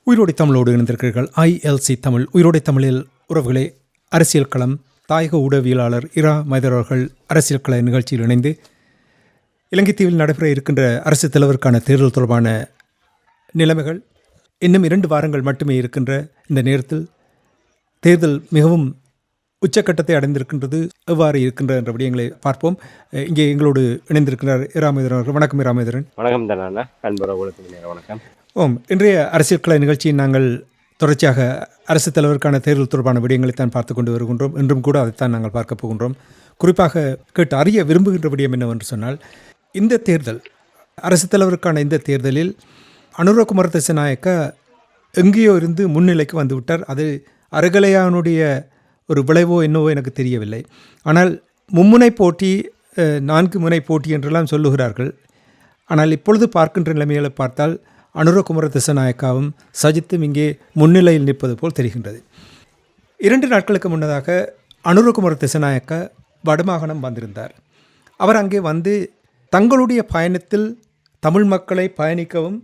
உயிரோடை தமிழோடு இணைந்திருக்கிறீர்கள். ILC தமிழ் உயிரோடை தமிழில் உறவுகளே, அரசியல் களம் தாயக ஊடகவியலாளர் இரா மைதர் அவர்கள் அரசியல் கள நிகழ்ச்சியில் இணைந்து இலங்கைத்தீவில் நடைபெற இருக்கின்ற அரசு தலைவருக்கான தேர்தல் தொடர்பான நிலைமைகள், இன்னும் 2 வாரங்கள் மட்டுமே இருக்கின்ற இந்த நேரத்தில் தேர்தல் மிகவும் உச்சக்கட்டத்தை அடைந்திருக்கின்றது, எவ்வாறு இருக்கின்ற என்ற விடயங்களை பார்ப்போம். இங்கே எங்களோடு இணைந்திருக்கிறார் இரா மைதர் அவர்கள். வணக்கம் இரா மைதரன். வணக்கம் தானே அன்புறவுகளுக்கு வணக்கம். இன்றைய அரசியல் கள நிகழ்ச்சியில் நாங்கள் தொடர்ச்சியாக அரசு தலைவருக்கான தேர்தல் தொடர்பான விடயங்களை தான் பார்த்து கொண்டு வருகின்றோம். இன்றும் கூட அதைத்தான் நாங்கள் பார்க்க போகின்றோம். குறிப்பாக கேட்டு அறிய விரும்புகின்ற விடயம் என்னவென்று சொன்னால், இந்த தேர்தல், அரசு தலைவருக்கான இந்த தேர்தலில் அனுரகுமார திசாநாயக்க எங்கேயோ இருந்து முன்னிலைக்கு வந்துவிட்டார். அது அருகலையானுடைய ஒரு விளைவோ என்னவோ எனக்கு தெரியவில்லை. ஆனால் மும்முனை போட்டி, 4 முனை போட்டி என்றெல்லாம் சொல்லுகிறார்கள். ஆனால் இப்பொழுது பார்க்கின்ற நிலைமைகளை பார்த்தால் அனுரகுமார திசாநாயக்காவும் சஜித்தும் இங்கே முன்னிலையில் நிற்பது போல் தெரிகின்றது. 2 நாட்களுக்கு முன்னதாக அனுரகுமார திசாநாயக்கா வடமாகாணம் வந்திருந்தார். அவர் அங்கே வந்து தங்களுடைய பயணத்தில் தமிழ் மக்களை பயணிக்கவும்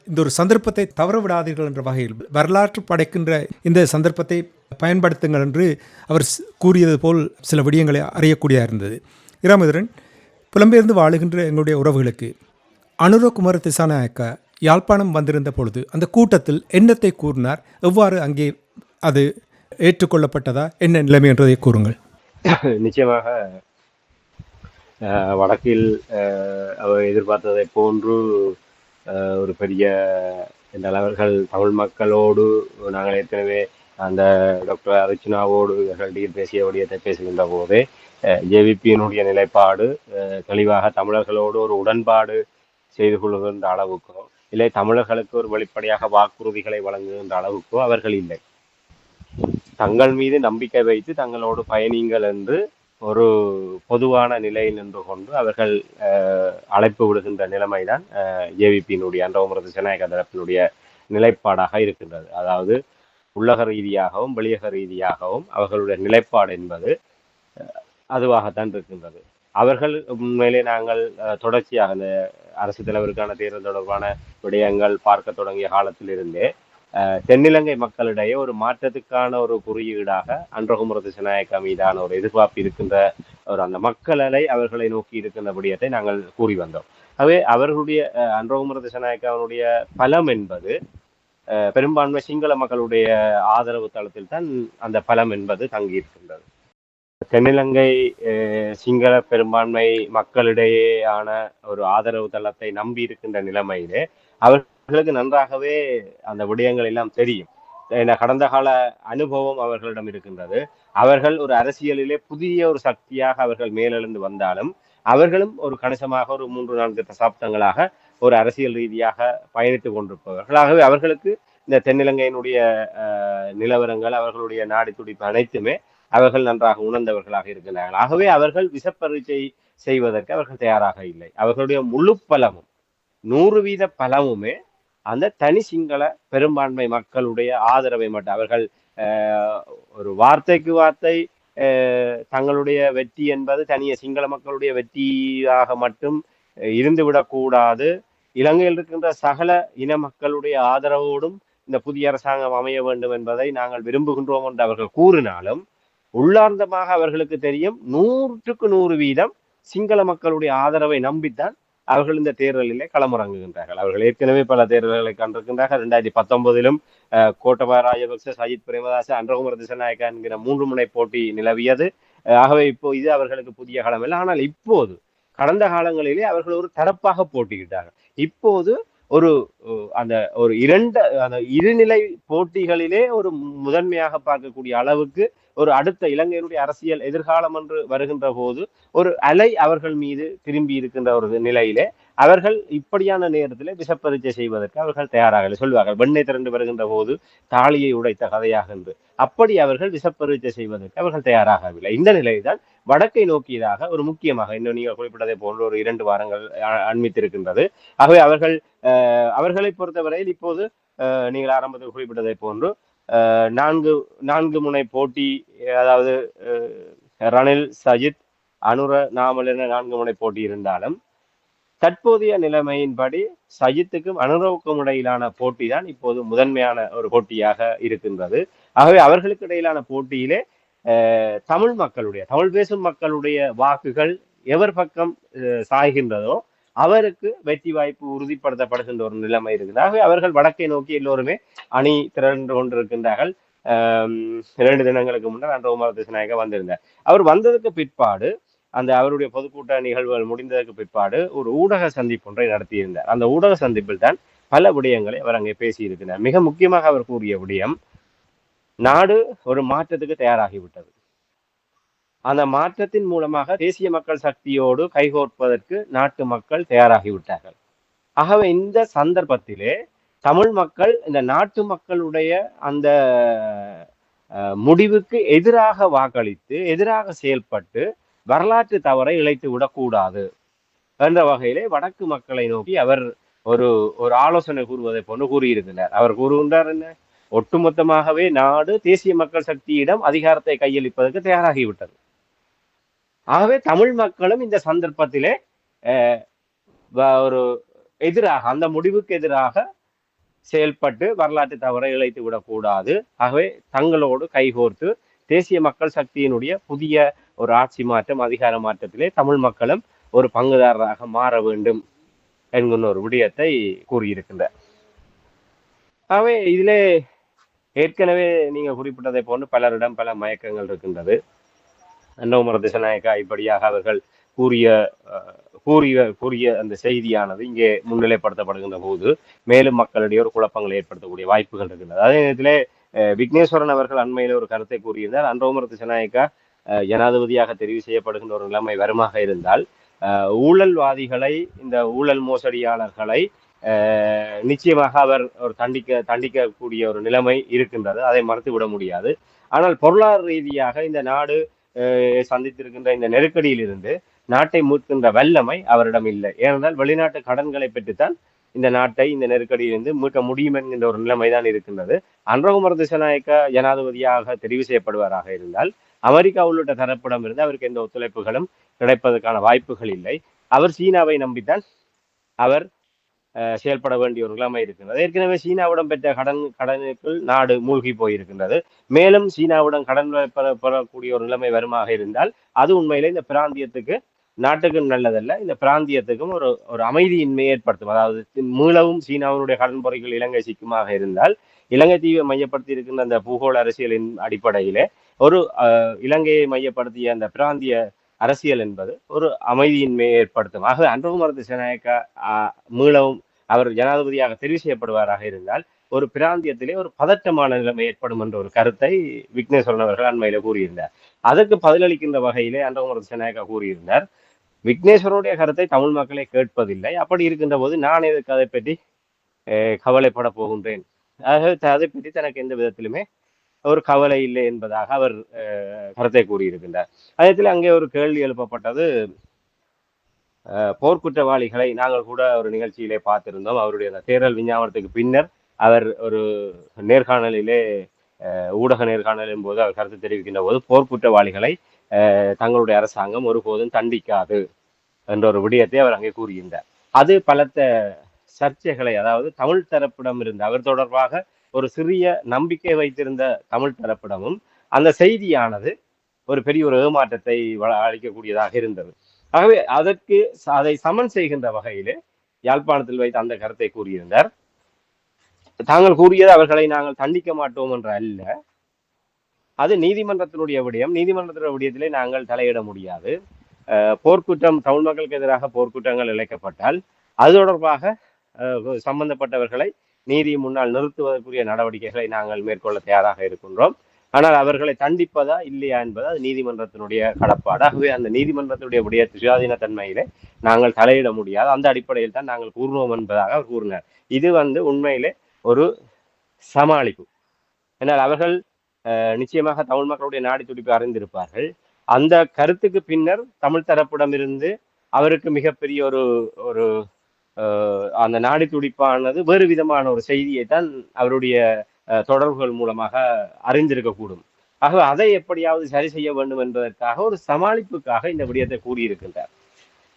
இந்த ஒரு சந்தர்ப்பத்தை தவறவிடாதீர்கள் என்ற வகையில் வரலாற்று படைக்கின்ற இந்த சந்தர்ப்பத்தை பயன்படுத்துங்கள் என்று அவர் கூறியது போல் சில விடயங்களை அறியக்கூடியதாக இருந்தது. இராமதுரன், புலம்பெயர்ந்து வாழுகின்ற எங்களுடைய உறவுகளுக்கு அனுரகுமார திசாநாயக்கா யாழ்ப்பாணம் வந்திருந்த பொழுது அந்த கூட்டத்தில் என்னத்தை கூறினார், எவ்வாறு அங்கே அது ஏற்றுக்கொள்ளப்பட்டதா, என்ன நிலைமை என்றதை கூறுங்கள். நிச்சயமாக வடக்கில் அவர் எதிர்பார்த்ததை போன்று ஒரு பெரிய தலைவர்கள் தமிழ் மக்களோடு, நாங்கள் ஏற்கனவே அந்த டாக்டர் அர்ச்சுனாவோடு பேசிய விடயத்தை பேசுகின்ற போதே ஜேவிபியினுடைய நிலைப்பாடு தெளிவாக தமிழர்களோடு ஒரு உடன்பாடு செய்து கொள்கின்ற அளவுக்கோ, இல்லை தமிழர்களுக்கு ஒரு வெளிப்படையாக வாக்குறுதிகளை வழங்குகின்ற அளவுக்கோ அவர்கள் இல்லை. தங்கள் மீது நம்பிக்கை வைத்து தங்களோடு பயணிங்கள் என்று ஒரு பொதுவான நிலையில் நின்று கொண்டு அவர்கள் அழைப்பு விடுகின்ற நிலைமைதான் ஜேவிபியினுடைய அனுரகுமார திசாநாயக்க தரப்பினுடைய நிலைப்பாடாக இருக்கின்றது. அதாவது உள்ளக ரீதியாகவும் வெளியக ரீதியாகவும் அவர்களுடைய நிலைப்பாடு என்பது அதுவாகத்தான் இருக்கின்றது. அவர்கள் உண்மையிலே நாங்கள் தொடர்ச்சியாக இந்த அரசு தலைவருக்கான தேர்தல் தொடர்பான விடயங்கள் பார்க்க தொடங்கிய காலத்திலிருந்தே தென்னிலங்கை மக்களிடையே ஒரு மாற்றத்துக்கான ஒரு குறியீடாக அனுரகுமார திசாநாயக்கா மீதான ஒரு எதிர்பார்ப்பு இருக்கின்ற ஒரு அந்த மக்கள் அலை அவர்களை நோக்கி இருக்கின்ற விடயத்தை நாங்கள் கூறி வந்தோம். ஆகவே அவர்களுடைய அனுரகுமார திசாநாயக்காவுடைய பலம் என்பது பெரும்பான்மை சிங்கள மக்களுடைய ஆதரவு தளத்தில் தான் அந்த பலம் என்பது தங்கியிருக்கின்றது. தென்னிலங்கை சிங்கள பெரும்பான்மை மக்களிடையேயான ஒரு ஆதரவு தளத்தை நம்பி இருக்கின்ற நிலைமையிலே அவர்களுக்கு நன்றாகவே அந்த விடயங்கள் எல்லாம் தெரியும். கடந்த கால அனுபவம் அவர்களிடம் இருக்கின்றது. அவர்கள் ஒரு அரசியலிலே புதிய ஒரு சக்தியாக அவர்கள் மேலெழுந்து வந்தாலும் அவர்களும் ஒரு கணிசமாக ஒரு 3-4 தசாப்தங்களாக ஒரு அரசியல் ரீதியாக பயணித்து கொண்டிருப்பவர்கள். ஆகவே அவர்களுக்கு இந்த தென்னிலங்கையினுடைய நிலவரங்கள், அவர்களுடைய நாடி துடிப்பு அனைத்துமே அவர்கள் நன்றாக உணர்ந்தவர்களாக இருக்கிறார்கள். ஆகவே அவர்கள் விஷப்பரீட்சை செய்வதற்கு அவர்கள் தயாராக இல்லை. அவர்களுடைய முழு பலமும் 100% பலமுமே அந்த தனி சிங்கள பெரும்பான்மை மக்களுடைய ஆதரவை மட்டும். அவர்கள் ஒரு வார்த்தைக்கு வார்த்தை தங்களுடைய வெற்றி என்பது தனிய சிங்கள மக்களுடைய வெற்றியாக மட்டும் இருந்துவிடக்கூடாது, இலங்கையில் இருக்கின்ற சகல இன மக்களுடைய ஆதரவோடும் இந்த புதிய அரசாங்கம் அமைய வேண்டும் என்பதை நாங்கள் விரும்புகின்றோம் என்று அவர்கள் கூறினாலும் உள்ளார்ந்தமாக அவர்களுக்கு தெரியும் 100% சிங்கள மக்களுடைய ஆதரவை நம்பித்தான் அவர்கள் இந்த தேர்தலிலே களமிறங்குகின்றார்கள். அவர்கள் ஏற்கனவே பல தேர்தல்களை கண்டிருக்கின்றார்கள். 2019 கோட்டபாய ராஜபக்ச, சஜித் பிரேமதாச, அனுரகுமார திசாநாயக்கா என்கிற 3 முனை போட்டி நிலவியது. ஆகவே இப்போ இது அவர்களுக்கு புதிய களம் இல்லை. ஆனால் இப்போது கடந்த காலங்களிலே அவர்கள் ஒரு தரப்பாக போட்டியிட்டார்கள். இப்போது ஒரு அந்த ஒரு அந்த இருநிலை போட்டிகளிலே ஒரு முதன்மையாக பார்க்கக்கூடிய அளவுக்கு ஒரு அடுத்த இலங்கையினுடைய அரசியல் எதிர்காலம் என்று வருகின்ற போது ஒரு அலை அவர்கள் மீது திரும்பி இருக்கின்ற ஒரு நிலையிலே அவர்கள் இப்படியான நேரத்திலே விஷப்பரீட்சை செய்வதற்கு அவர்கள் தயாராக சொல்வார்கள். வெண்ணெய் திரண்டு வருகின்ற போது தாலியை உடைத்த கதையாக என்று. அப்படி அவர்கள் விஷப்பரீட்சை செய்வதற்கு அவர்கள் தயாராகவில்லை. இந்த நிலையில்தான் வடக்கை நோக்கியதாக ஒரு முக்கியமாக இன்னும் நீங்கள் குறிப்பிட்டதை போன்ற ஒரு 2 வாரங்கள் அண்மித்திருக்கின்றது. ஆகவே அவர்களை பொறுத்தவரையில் இப்போது நீங்கள் ஆரம்பத்தில் குறிப்பிட்டதை போன்று 4 முனை போட்டி, அதாவது ரணில், சஜித், அனுர, நாமல் என 4 முனை போட்டி இருந்தாலும் தற்போதைய நிலைமையின்படி சஜித்துக்கும் அனுரவுக்கும் இடையிலான போட்டி தான் இப்போது முதன்மையான ஒரு போட்டியாக இருக்கின்றது. ஆகவே அவர்களுக்கு இடையிலான போட்டியிலே தமிழ் பேசும் மக்களுடைய வாக்குகள் எவர் பக்கம் சாய்கின்றதோ அவருக்கு வெற்றி வாய்ப்பு உறுதிப்படுத்தப்படுகின்ற ஒரு நிலைமை இருக்குது. ஆகவே அவர்கள் வடக்கை நோக்கி எல்லோருமே அணி திரண்டு கொண்டிருக்கின்றார்கள். 2 தினங்களுக்கு முன்னர் அன்றகுமார திசாநாயக்க வந்திருந்தார். அவர் வந்ததுக்கு பிற்பாடு அவருடைய பொதுக்கூட்ட நிகழ்வுகள் முடிந்ததற்கு பிற்பாடு ஒரு ஊடக சந்திப்பு ஒன்றை நடத்தியிருந்தார். அந்த ஊடக சந்திப்பில் தான் பல விடயங்களை அவர் அங்கே பேசியிருக்கிறார். மிக முக்கியமாக அவர் கூறிய விடயம், நாடு ஒரு மாற்றத்துக்கு தயாராகிவிட்டது. அந்த மாற்றத்தின் மூலமாக தேசிய மக்கள் சக்தியோடு கைகோர்ப்பதற்கு நாட்டு மக்கள் தயாராகிவிட்டார்கள். ஆகவே இந்த சந்தர்ப்பத்திலே தமிழ் மக்கள் இந்த நாட்டு மக்களுடைய அந்த முடிவுக்கு எதிராக வாக்களித்து எதிராக செயல்பட்டு வரலாற்று தவறை இழைத்து விடக்கூடாது என்ற வகையிலே வடக்கு மக்களை நோக்கி அவர் ஒரு ஒரு ஆலோசனை கூறுவதை போன்று கூறியிருக்கிறார். அவர் கூறுகின்றார் என்ன, ஒட்டுமொத்தமாகவே நாடு தேசிய மக்கள் சக்தியிடம் அதிகாரத்தை கையளிப்பதற்கு தயாராகிவிட்டது. ஆகவே தமிழ் மக்களும் இந்த சந்தர்ப்பத்திலே ஒரு எதிராக அந்த முடிவுக்கு எதிராக செயல்பட்டு வரலாற்று தவறை இழைத்து விடக்கூடாது. ஆகவே தங்களோடு கைகோர்த்து தேசிய மக்கள் சக்தியினுடைய புதிய ஒரு ஆட்சி மாற்றம் அதிகார மாற்றத்திலே தமிழ் மக்களும் ஒரு பங்குதாரராக மாற வேண்டும் என்கின்ற ஒரு விடயத்தை கூறியிருக்கின்றார். ஆகவே இதிலே ஏற்கனவே நீங்க குறிப்பிட்டதை போன்று பலரிடம் பல மயக்கங்கள் இருக்கின்றது. அன்றகுமார திசாநாயக்கா இப்படியாக அவர்கள் கூறிய அந்த செய்தியானது இங்கே முன்னிலைப்படுத்தப்படுகின்ற போது மேலும் மக்களிடையே ஒரு குழப்பங்களை ஏற்படுத்தக்கூடிய வாய்ப்புகள் இருக்கின்றது. அதே நேரத்திலே விக்னேஸ்வரன் அவர்கள் அண்மையில ஒரு கருத்தை கூறியிருந்தார். அன்றகுமார திசாநாயக்கா ஜனாதிபதியாக தெரிவு செய்யப்படுகின்ற ஒரு நிலைமை வருமாக இருந்தால் ஊழல்வாதிகளை, இந்த ஊழல் மோசடியாளர்களை நிச்சயமாக அவர் ஒரு தண்டிக்கக்கூடிய ஒரு நிலைமை இருக்கின்றது. அதை மறுத்து விட முடியாது. ஆனால் பொருளாதார ரீதியாக இந்த நாடு சந்தித்திருக்கின்ற இந்த நெருக்கடியில் இருந்து நாட்டை மீட்கின்ற வல்லமை அவரிடம் இல்லை. ஏனென்றால் வெளிநாட்டு கடன்களை பெற்றுத்தான் இந்த நாட்டை இந்த நெருக்கடியிலிருந்து மீட்க முடியும் என்கின்ற ஒரு நிலைமை தான் இருக்கின்றது. அன்றகுமார திசாநாயக்கா ஜனாதிபதியாக தெரிவு செய்யப்படுவதாக இருந்தால் அமெரிக்கா உள்ளிட்ட தரப்பிடம் இருந்து அவருக்கு எந்த ஒத்துழைப்புகளும் கிடைப்பதற்கான வாய்ப்புகள் இல்லை. அவர் சீனாவை நம்பித்தான் அவர் செயல்பட வேண்டிய ஒரு நிலைமை இருக்கின்றது. ஏற்கனவே சீனாவிடம் பெற்ற கடனுக்குள் நாடு மூழ்கி போயிருக்கின்றது. மேலும் சீனாவுடன் கடன் பெறக்கூடிய ஒரு நிலைமை வருமாக இருந்தால் அது உண்மையிலே இந்த பிராந்தியத்துக்கு நாட்டுக்கும் நல்லதல்ல, இந்த பிராந்தியத்துக்கும் ஒரு ஒரு அமைதியின்மையை ஏற்படுத்தும். அதாவது மீளவும் சீனாவினுடைய கடன் பொறிகள் இலங்கை சிக்குமாக இருந்தால் இலங்கை தீவை மையப்படுத்தி இருக்கின்ற அந்த பூகோள அரசியலின் அடிப்படையிலே ஒரு இலங்கையை மையப்படுத்திய அந்த பிராந்திய அரசியல் என்பது ஒரு அமைதியின்மையை ஏற்படுத்தும். ஆகவே அன்றகுமார திசாநாயக்கா மீளவும் அவர் ஜனாதிபதியாக தெரிவு செய்யப்படுவாராக இருந்தால் ஒரு பிராந்தியத்திலே ஒரு பதட்டமான நிலைமை ஏற்படும் என்ற ஒரு கருத்தை விக்னேஸ்வரன் அவர்கள் அண்மையில கூறியிருந்தார். அதற்கு பதிலளிக்கின்ற வகையிலே அன்றகுமார திசாநாயக்கா கூறியிருந்தார், விக்னேஸ்வரனுடைய கருத்தை தமிழ் மக்களை கேட்பதில்லை. அப்படி இருக்கின்ற போது நான் எதற்கு அதை பற்றி கவலைப்பட போகின்றேன், அதை பற்றி தனக்கு எந்த விதத்திலுமே ஒரு கவலை இல்லை என்பதாக அவர் கருத்தை கூறியிருக்கின்றார். அதே அங்கே ஒரு கேள்வி எழுப்பப்பட்டது, போர்க்குற்றவாளிகளை நாங்கள் கூட ஒரு நிகழ்ச்சியிலே பார்த்திருந்தோம். அவருடைய தேர்தல் விஞ்ஞாபனத்துக்கு பின்னர் அவர் ஒரு நேர்காணலிலே ஊடக நேர்காணலின் போது அவர் கருத்து தெரிவிக்கின்ற போது போர்க்குற்றவாளிகளை தங்களுடைய அரசாங்கம் ஒருபோதும் தண்டிக்காது என்ற ஒரு விடயத்தை அவர் அங்கே கூறுகின்றார். அது பலத்த சர்ச்சைகளை, அதாவது தமிழ் தரப்பிடம் இருந்து அவர் தொடர்பாக ஒரு சிறிய நம்பிக்கை வைத்திருந்த தமிழ் தரப்பிடமும் அந்த செய்தியானது ஒரு பெரிய ஒரு ஏமாற்றத்தை அளிக்கக்கூடியதாக இருந்தது. ஆகவே அதை சமன் செய்கின்ற வகையிலே யாழ்ப்பாணத்தில் வைத்து அந்த கருத்தை கூறியிருந்தார். தாங்கள் கூறியது அவர்களை நாங்கள் தண்டிக்க மாட்டோம் என்ற அல்ல, அது நீதிமன்றத்தினுடைய விடயம். நீதிமன்றத்தினுடைய விடயத்திலே நாங்கள் தலையிட முடியாது. போர்க்குற்றம், தமிழ் மக்களுக்கு எதிராக போர்க்குற்றங்கள் இழைக்கப்பட்டால் அது தொடர்பாக சம்பந்தப்பட்டவர்களை நீதி முன்னால் நிறுத்துவதற்குரிய நடவடிக்கைகளை நாங்கள் மேற்கொள்ள தயாராக இருக்கின்றோம். ஆனால் அவர்களை தண்டிப்பதா இல்லையா என்பது அது நீதிமன்றத்தினுடைய கடப்பாடு. ஆகவே அந்த நீதிமன்றத்தினுடைய விடய சுயாதீனத்தன்மையிலே நாங்கள் தலையிட முடியாது. அந்த அடிப்படையில் தான் நாங்கள் கூறுவோம் என்பதாக அவர் கூறினார். இது உண்மையிலே ஒரு சமாளிப்பு. என்றால் அவர்கள் நிச்சயமாக தமிழ் மக்களுடைய நாடி துடிப்பை அறிந்திருப்பார்கள். அந்த கருத்துக்கு பின்னர் தமிழ் தரப்பிடமிருந்து அவருக்கு மிகப்பெரிய ஒரு அந்த நாடி துடிப்பானது வேறு விதமான ஒரு செய்தியை தான் அவருடைய தொடர்புகள் மூலமாக அறிந்திருக்கக்கூடும். ஆகவே அதை எப்படியாவது சரி செய்ய வேண்டும் என்பதற்காக ஒரு சமாளிப்புக்காக இந்த விடயத்தை கூறியிருக்கின்றார்.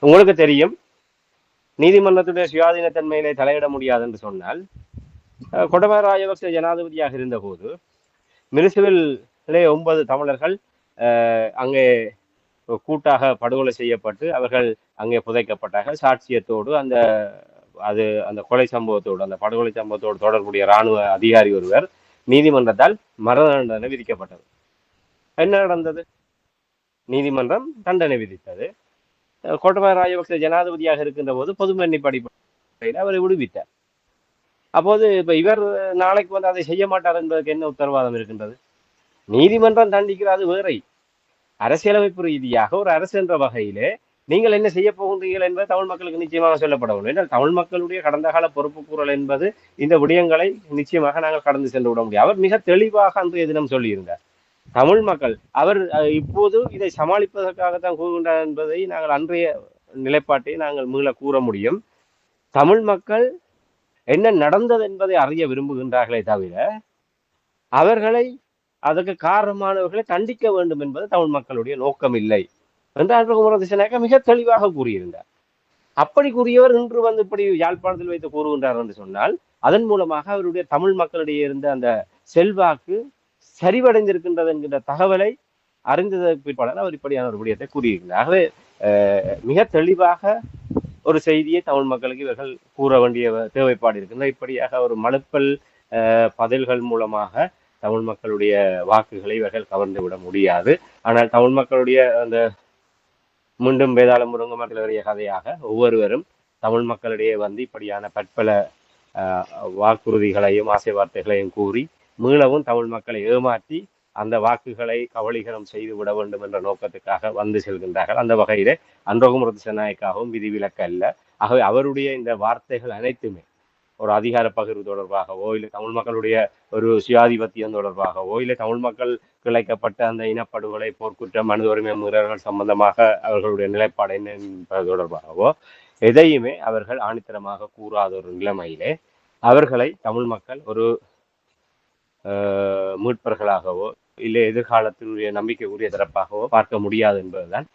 உங்களுக்கு தெரியும், நீதிமன்றத்துடைய சுயாதீனத்தன்மையிலே தலையிட முடியாது என்று சொன்னால் கோட்டபாய ராஜபக்ச ஜனாதிபதியாக இருந்தபோது மிருசுவிலே 9 தமிழர்கள் அங்கே கூட்டாக படுகொலை செய்யப்பட்டு அவர்கள் அங்கே புதைக்கப்பட்டார்கள். சாட்சியத்தோடு அந்த கொலை சம்பவத்தோடு, அந்த படுகொலை சம்பவத்தோடு தொடர்புடைய இராணுவ அதிகாரி ஒருவர் நீதிமன்றத்தால் மரண தண்டனை விதிக்கப்பட்டது. என்ன நடந்தது? நீதிமன்றம் தண்டனை விதித்தது. கோட்டபாய ராஜபக்ச ஜனாதிபதியாக இருக்கின்ற போது பொது மன்னிப்பு அடிப்படையில் அவரை விடுவித்தார். அப்போது இப்ப இவர் நாளைக்கு வந்து அதை செய்ய மாட்டார் என்பதற்கு என்ன உத்தரவாதம் இருக்கின்றது? நீதிமன்றம் தண்டிக்கிறது வேறை. அரசியலமைப்பு ரீதியாக ஒரு அரசு என்ற வகையிலே நீங்கள் என்ன செய்ய போகின்றீர்கள் என்பது தமிழ் மக்களுக்கு நிச்சயமாக சொல்லப்பட வேண்டும். என்றால் தமிழ் மக்களுடைய கடந்த கால பொறுப்பு கூறல் என்பது இந்த விடயங்களை நிச்சயமாக நாங்கள் கடந்து சென்று விட முடியும். அவர் மிக தெளிவாக அன்றைய தினம் சொல்லியிருந்தார். தமிழ் மக்கள் அவர் இப்போது இதை சமாளிப்பதற்காகத்தான் கூறுகின்றார் என்பதை நாங்கள் அன்றைய நிலைப்பாட்டை நாங்கள் மீள கூற முடியும். தமிழ் மக்கள் என்ன நடந்தது என்பதை அறிய விரும்புகின்றார்களே தவிர அவர்களை அதற்கு காரணமானவர்களை தண்டிக்க வேண்டும் என்பது தமிழ் மக்களுடைய நோக்கம் இல்லை என்று அன்புகுமார திசாநாயக்கா மிக தெளிவாக கூறியிருந்தார். அப்படி கூறியவர் இன்று வந்து இப்படி யாழ்ப்பாணத்தில் வைத்து கூறுகின்றார் என்று சொன்னால் அதன் மூலமாக அவருடைய தமிழ் மக்களிடையே இருந்த அந்த செல்வாக்கு சரிவடைந்திருக்கின்றது என்கின்ற தகவலை அறிந்ததற்கு பிற்பாடு அவர் இப்படியான ஒரு விடயத்தை கூறியிருக்கிறார். ஆகவே மிக தெளிவாக ஒரு செய்தியை தமிழ் மக்களுக்கு இவர்கள் கூற வேண்டிய தேவைப்பாடு இருக்கின்ற இப்படியாக ஒரு மழுப்பல் பதில்கள் மூலமாக தமிழ் மக்களுடைய வாக்குகளை இவர்கள் கவர்ந்து விட முடியாது. ஆனால் தமிழ் மக்களுடைய அந்த மீண்டும் வேதாள முருங்க மக்களுடைய கதையாக ஒவ்வொருவரும் தமிழ் மக்களிடையே வந்து இப்படியான பற்பல வாக்குறுதிகளையும் ஆசை வார்த்தைகளையும் கூறி மீளவும் தமிழ் மக்களை ஏமாற்றி அந்த வாக்குகளை கபலீகரம் செய்து விட வேண்டும் என்ற நோக்கத்துக்காக வந்து செல்கின்றார்கள். அந்த வகையிலே அன்றகுமார திசாநாயக்காகவும் விதிவிலக்கு அல்ல. ஆகவே அவருடைய இந்த வார்த்தைகள் அனைத்துமே ஒரு அதிகார பகிர்வு தொடர்பாகவோ இல்லை தமிழ் மக்களுடைய ஒரு சுயாதிபத்தியம் தொடர்பாகவோ இல்லை தமிழ் மக்கள் கிளைக்கப்பட்ட அந்த இனப்படுகொலை போர்க்குற்றம் மனித உரிமை மீறல்கள் சம்பந்தமாக அவர்களுடைய நிலைப்பாடு என்ன என்பது தொடர்பாகவோ எதையுமே அவர்கள் ஆணித்தரமாக கூறாத ஒரு நிலைமையிலே அவர்களை தமிழ் மக்கள் ஒரு மீட்பர்களாகவோ இல்லை எதிர்காலத்தினுடைய நம்பிக்கைக்குரிய தரப்பாகவோ பார்க்க முடியாது என்பதுதான்